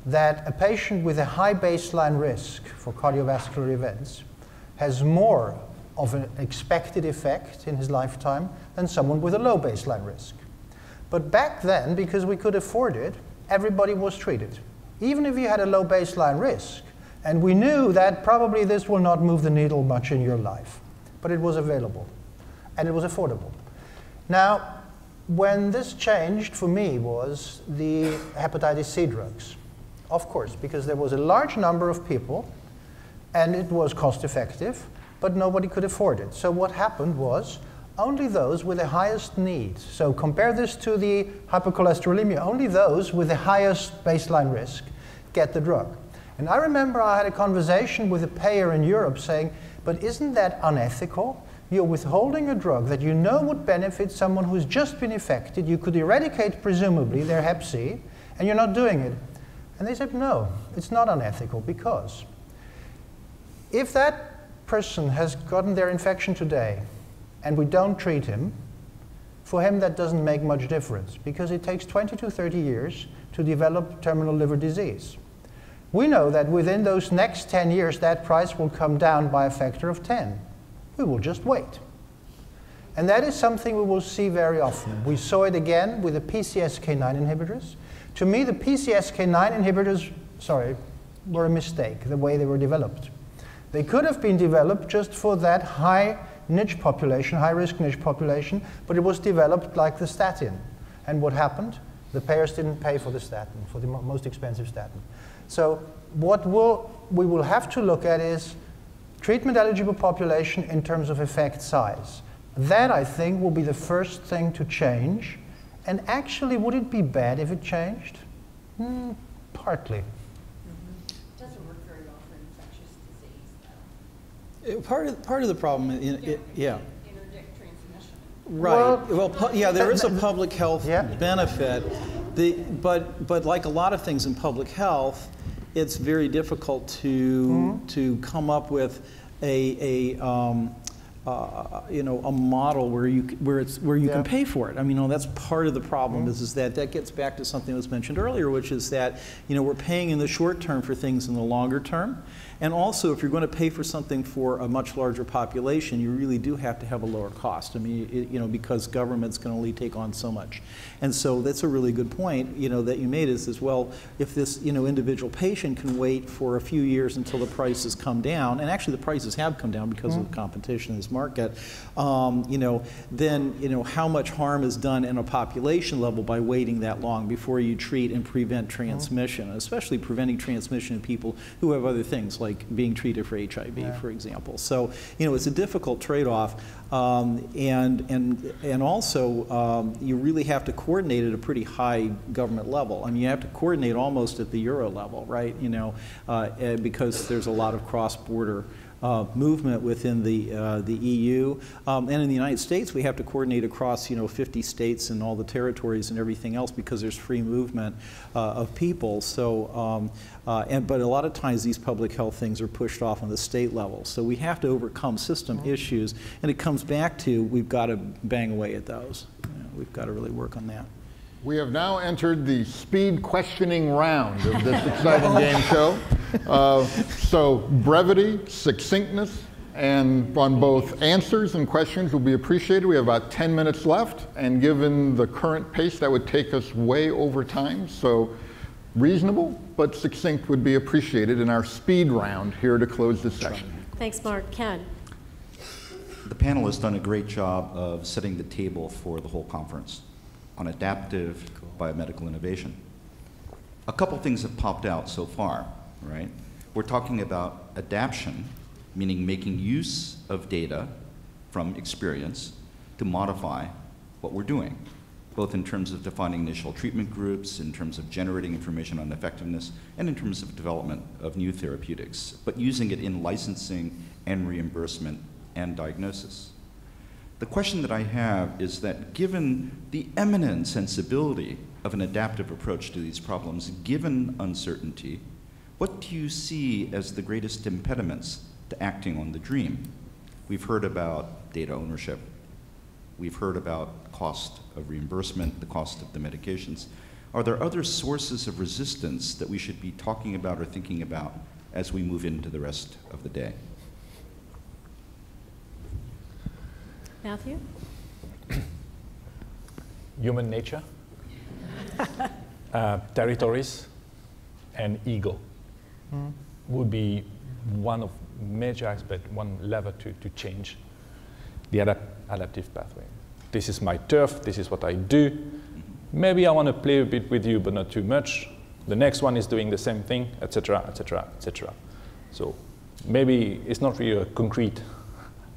that a patient with a high baseline risk for cardiovascular events has more of an expected effect in his lifetime than someone with a low baseline risk. But back then, because we could afford it, everybody was treated. Even if you had a low baseline risk, and we knew that probably this will not move the needle much in your life, but it was available, and it was affordable. Now, when this changed for me was the hepatitis C drugs. Of course, because there was a large number of people, and it was cost effective, but nobody could afford it. So what happened was only those with the highest need. So compare this to the hypercholesterolemia. Only those with the highest baseline risk get the drug. And I remember I had a conversation with a payer in Europe saying, but isn't that unethical? You're withholding a drug that you know would benefit someone who's just been affected. You could eradicate, presumably, their hep C, and you're not doing it. And they said, no, it's not unethical, because if that person has gotten their infection today and we don't treat him, for him that doesn't make much difference, because it takes 20 to 30 years to develop terminal liver disease. We know that within those next 10 years that price will come down by a factor of 10. We will just wait. And that is something we will see very often. We saw it again with the PCSK9 inhibitors. To me, the PCSK9 inhibitors, were a mistake, the way they were developed. They could have been developed just for that high niche population, high-risk niche population, but it was developed like the statin. And what happened? The payers didn't pay for the statin, for the most expensive statin. So what we will have to look at is treatment-eligible population in terms of effect size. That, I think, will be the first thing to change. And actually, would it be bad if it changed? Partly. Doesn't work very well for infectious disease, though. Part of the problem, Interdict transmission. Right. Well, yeah, there is a public health benefit. But like a lot of things in public health, it's very difficult to come up with a model where you can pay for it. I mean, that's part of the problem is that gets back to something that was mentioned earlier, which is that we're paying in the short term for things in the longer term. And also, if you're going to pay for something for a much larger population, you really do have to have a lower cost. I mean, because governments can only take on so much. And so that's a really good point, that you made is well, if this, individual patient can wait for a few years until the prices come down, and actually the prices have come down because of the competition in this market, then, how much harm is done in a population level by waiting that long before you treat and prevent transmission, especially preventing transmission in people who have other things like being treated for HIV, for example. So, it's a difficult trade-off, and also you really have to coordinate at a pretty high government level. I mean, you have to coordinate almost at the Euro level, right? Because there's a lot of cross-border movement within the EU, and in the United States, we have to coordinate across 50 states and all the territories and everything else because there's free movement of people. So, but a lot of times these public health things are pushed off on the state level. So we have to overcome system issues, and it comes back to we've got to bang away at those. We've got to really work on that. We have now entered the speed questioning round of this exciting game show. So brevity, succinctness, and on both answers and questions will be appreciated. We have about 10 minutes left, and given the current pace, that would take us way over time. So reasonable, but succinct would be appreciated in our speed round here to close this session. Thanks, Mark. Ken. The panelists done a great job of setting the table for the whole conference on adaptive biomedical innovation. A couple things have popped out so far, right? We're talking about adaptation, meaning making use of data from experience to modify what we're doing, both in terms of defining initial treatment groups, in terms of generating information on effectiveness, and in terms of development of new therapeutics, but using it in licensing and reimbursement and diagnosis. The question that I have is that given the eminent sensibility of an adaptive approach to these problems, given uncertainty, what do you see as the greatest impediments to acting on the dream? We've heard about data ownership. We've heard about cost of reimbursement, the cost of the medications. Are there other sources of resistance that we should be talking about or thinking about as we move into the rest of the day? Mathieu? Human nature, territories, and ego would be one of major aspects, one lever to change the adaptive pathway. This is my turf, this is what I do. Maybe I want to play a bit with you, but not too much. The next one is doing the same thing, etc., etc., etc. So maybe it's not really a concrete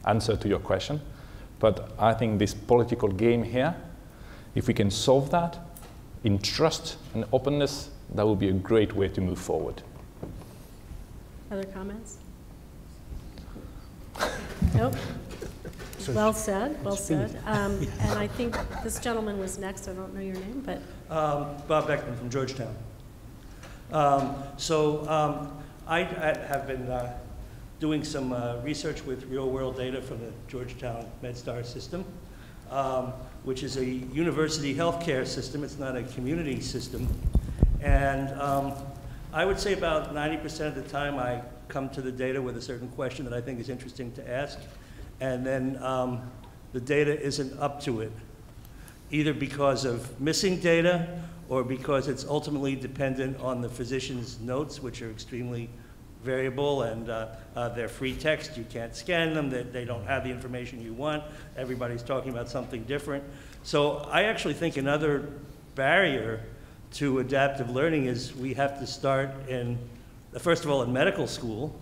answer to your question, but I think this political game here, if we can solve that in trust and openness, that would be a great way to move forward. Other comments? Nope. Well said, well said. And I think this gentleman was next. I don't know your name, but. Bob Beckman from Georgetown. I have been doing some research with real-world data from the Georgetown MedStar system, which is a university healthcare system. It's not a community system. And I would say about 90% of the time I come to the data with a certain question that I think is interesting to ask, and then the data isn't up to it, either because of missing data or because it's ultimately dependent on the physician's notes, which are extremely variable, and they're free text. You can't scan them. They don't have the information you want. Everybody's talking about something different. So I actually think another barrier to adaptive learning is we have to start in, first of all, in medical school,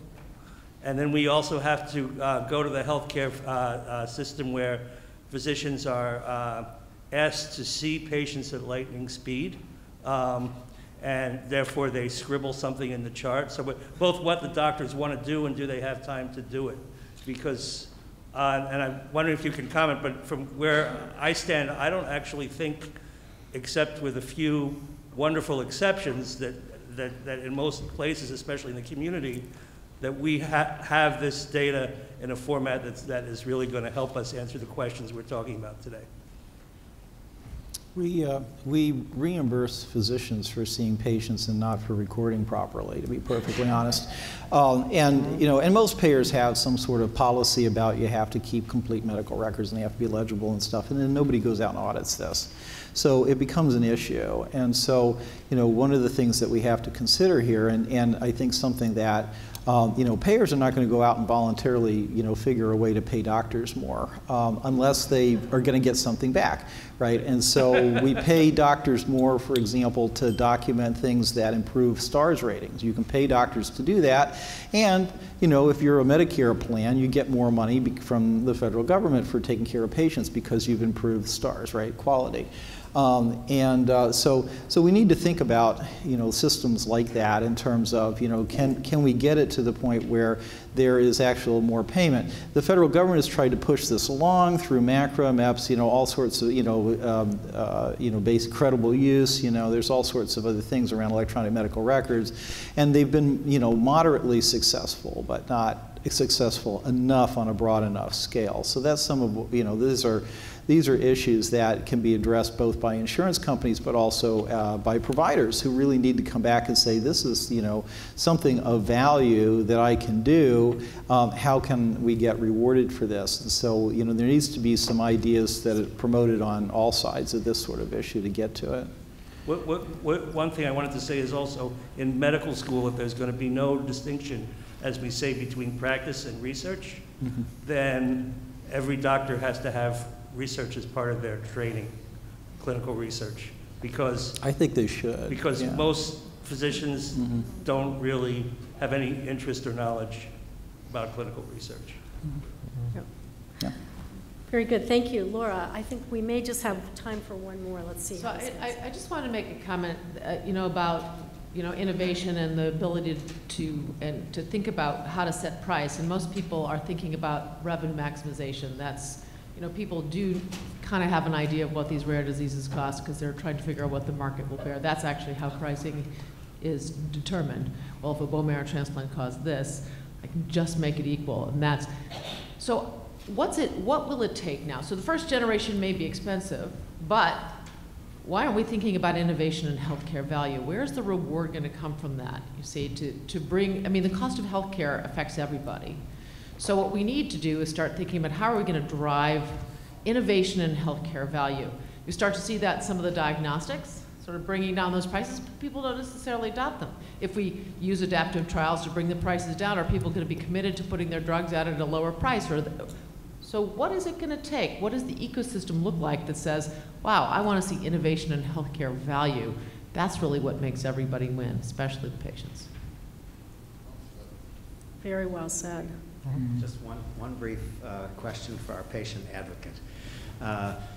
and then we also have to go to the healthcare system where physicians are asked to see patients at lightning speed, and therefore they scribble something in the chart. So both what the doctors want to do and do they have time to do it? Because, and I'm wondering if you can comment, but from where I stand, I don't actually think, except with a few wonderful exceptions, that that in most places, especially in the community, that we have this data in a format that is really going to help us answer the questions we're talking about today. We reimburse physicians for seeing patients and not for recording properly, to be perfectly honest. And most payers have some sort of policy about you have to keep complete medical records and they have to be legible and stuff, and then nobody goes out and audits this. So it becomes an issue. And so, one of the things that we have to consider here, and I think something that payers are not going to go out and voluntarily, figure a way to pay doctors more unless they are going to get something back, right? And so we pay doctors more, for example, to document things that improve STARS ratings. You can pay doctors to do that, and if you're a Medicare plan, you get more money from the federal government for taking care of patients because you've improved STARS, right? Quality. So we need to think about systems like that in terms of can we get it to the point where there is actual more payment. The federal government has tried to push this along through MACRA, MEPS, all sorts of basic credible use. There's all sorts of other things around electronic medical records, and they've been moderately successful, but not successful enough on a broad enough scale. So that's some of these are issues that can be addressed both by insurance companies but also by providers who really need to come back and say, this is something of value that I can do. How can we get rewarded for this? And so there needs to be some ideas that are promoted on all sides of this sort of issue to get to it. One thing I wanted to say is also in medical school, if there's going to be no distinction, as we say, between practice and research, then every doctor has to have research as part of their training, clinical research, because I think they should. Because most physicians don't really have any interest or knowledge about clinical research. Yeah. Very good, thank you. Laura, I think we may just have time for one more. Let's see. So I just want to make a comment, about innovation and the ability to think about how to set price. And most people are thinking about revenue maximization. That's, people do kind of have an idea of what these rare diseases cost because they're trying to figure out what the market will bear. That's actually how pricing is determined. Well, if a bone marrow transplant costs this, I can just make it equal. And that's, so what will it take now? So the first generation may be expensive, but why aren't we thinking about innovation and healthcare value? Where's the reward going to come from that? You see, to bring, the cost of healthcare affects everybody. So what we need to do is start thinking about how are we going to drive innovation and healthcare value. You start to see that in some of the diagnostics, sort of bringing down those prices. People don't necessarily adopt them. If we use adaptive trials to bring the prices down, are people going to be committed to putting their drugs out at a lower price? So what is it going to take? What does the ecosystem look like that says, wow, I want to see innovation and healthcare value? That's really what makes everybody win, especially the patients. Very well said. Just one brief question for our patient advocate.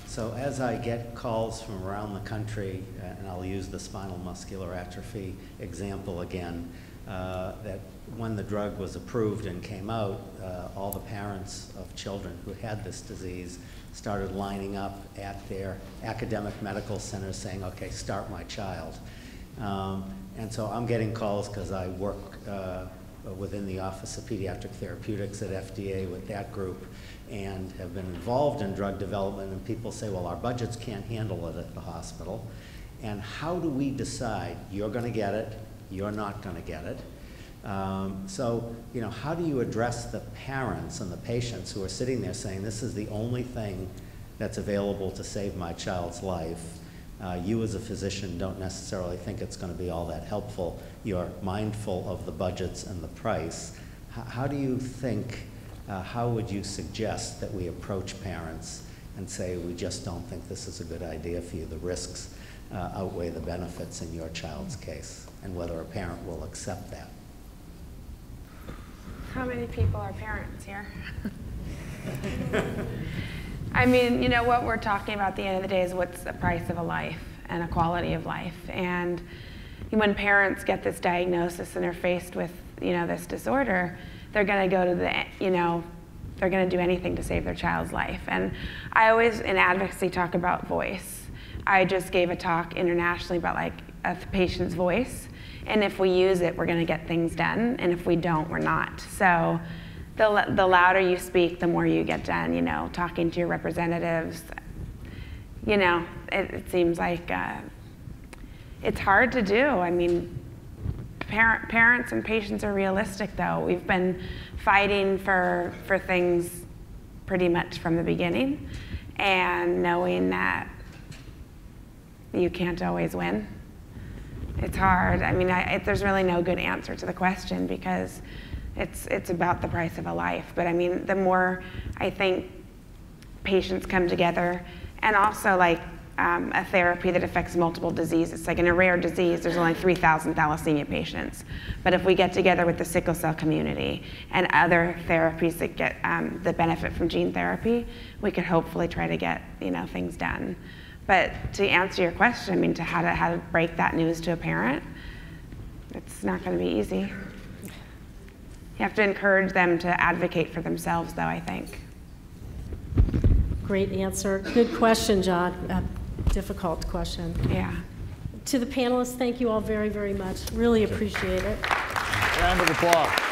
So as I get calls from around the country, and I'll use the spinal muscular atrophy example again, that when the drug was approved and came out, all the parents of children who had this disease started lining up at their academic medical centers saying, okay, start my child. And so I'm getting calls because I work within the Office of Pediatric Therapeutics at FDA with that group and have been involved in drug development, and people say, well, our budgets can't handle it at the hospital. And how do we decide you're going to get it, you're not going to get it? So, how do you address the parents and the patients who are sitting there saying, this is the only thing that's available to save my child's life? You as a physician don't necessarily think it's going to be all that helpful. You're mindful of the budgets and the price. How do you think, how would you suggest that we approach parents and say, we just don't think this is a good idea for you? The risks outweigh the benefits in your child's case, and whether a parent will accept that. How many people are parents here? What we're talking about at the end of the day is what's the price of a life and a quality of life. And when parents get this diagnosis and they're faced with, this disorder, they're going to go to they're going to do anything to save their child's life. And I always, in advocacy, talk about voice. I just gave a talk internationally about a patient's voice. And if we use it, we're going to get things done. And if we don't, we're not. So the louder you speak, the more you get done, you know, talking to your representatives. You know, it seems like it's hard to do. I mean, parents and patients are realistic, though. We've been fighting for things pretty much from the beginning, and knowing that you can't always win. It's hard. I mean, there's really no good answer to the question, because it's about the price of a life. But I mean, the more I think patients come together, and also like a therapy that affects multiple diseases. Like in a rare disease, there's only 3,000 thalassemia patients. But if we get together with the sickle cell community and other therapies that get that benefit from gene therapy, we could hopefully try to get, you know, things done. But to answer your question, I mean, to how to break that news to a parent, it's not going to be easy. You have to encourage them to advocate for themselves, though, I think. Great answer. Good question, John. Difficult question. Yeah. To the panelists, thank you all very, very much. Really appreciate it. Round of applause.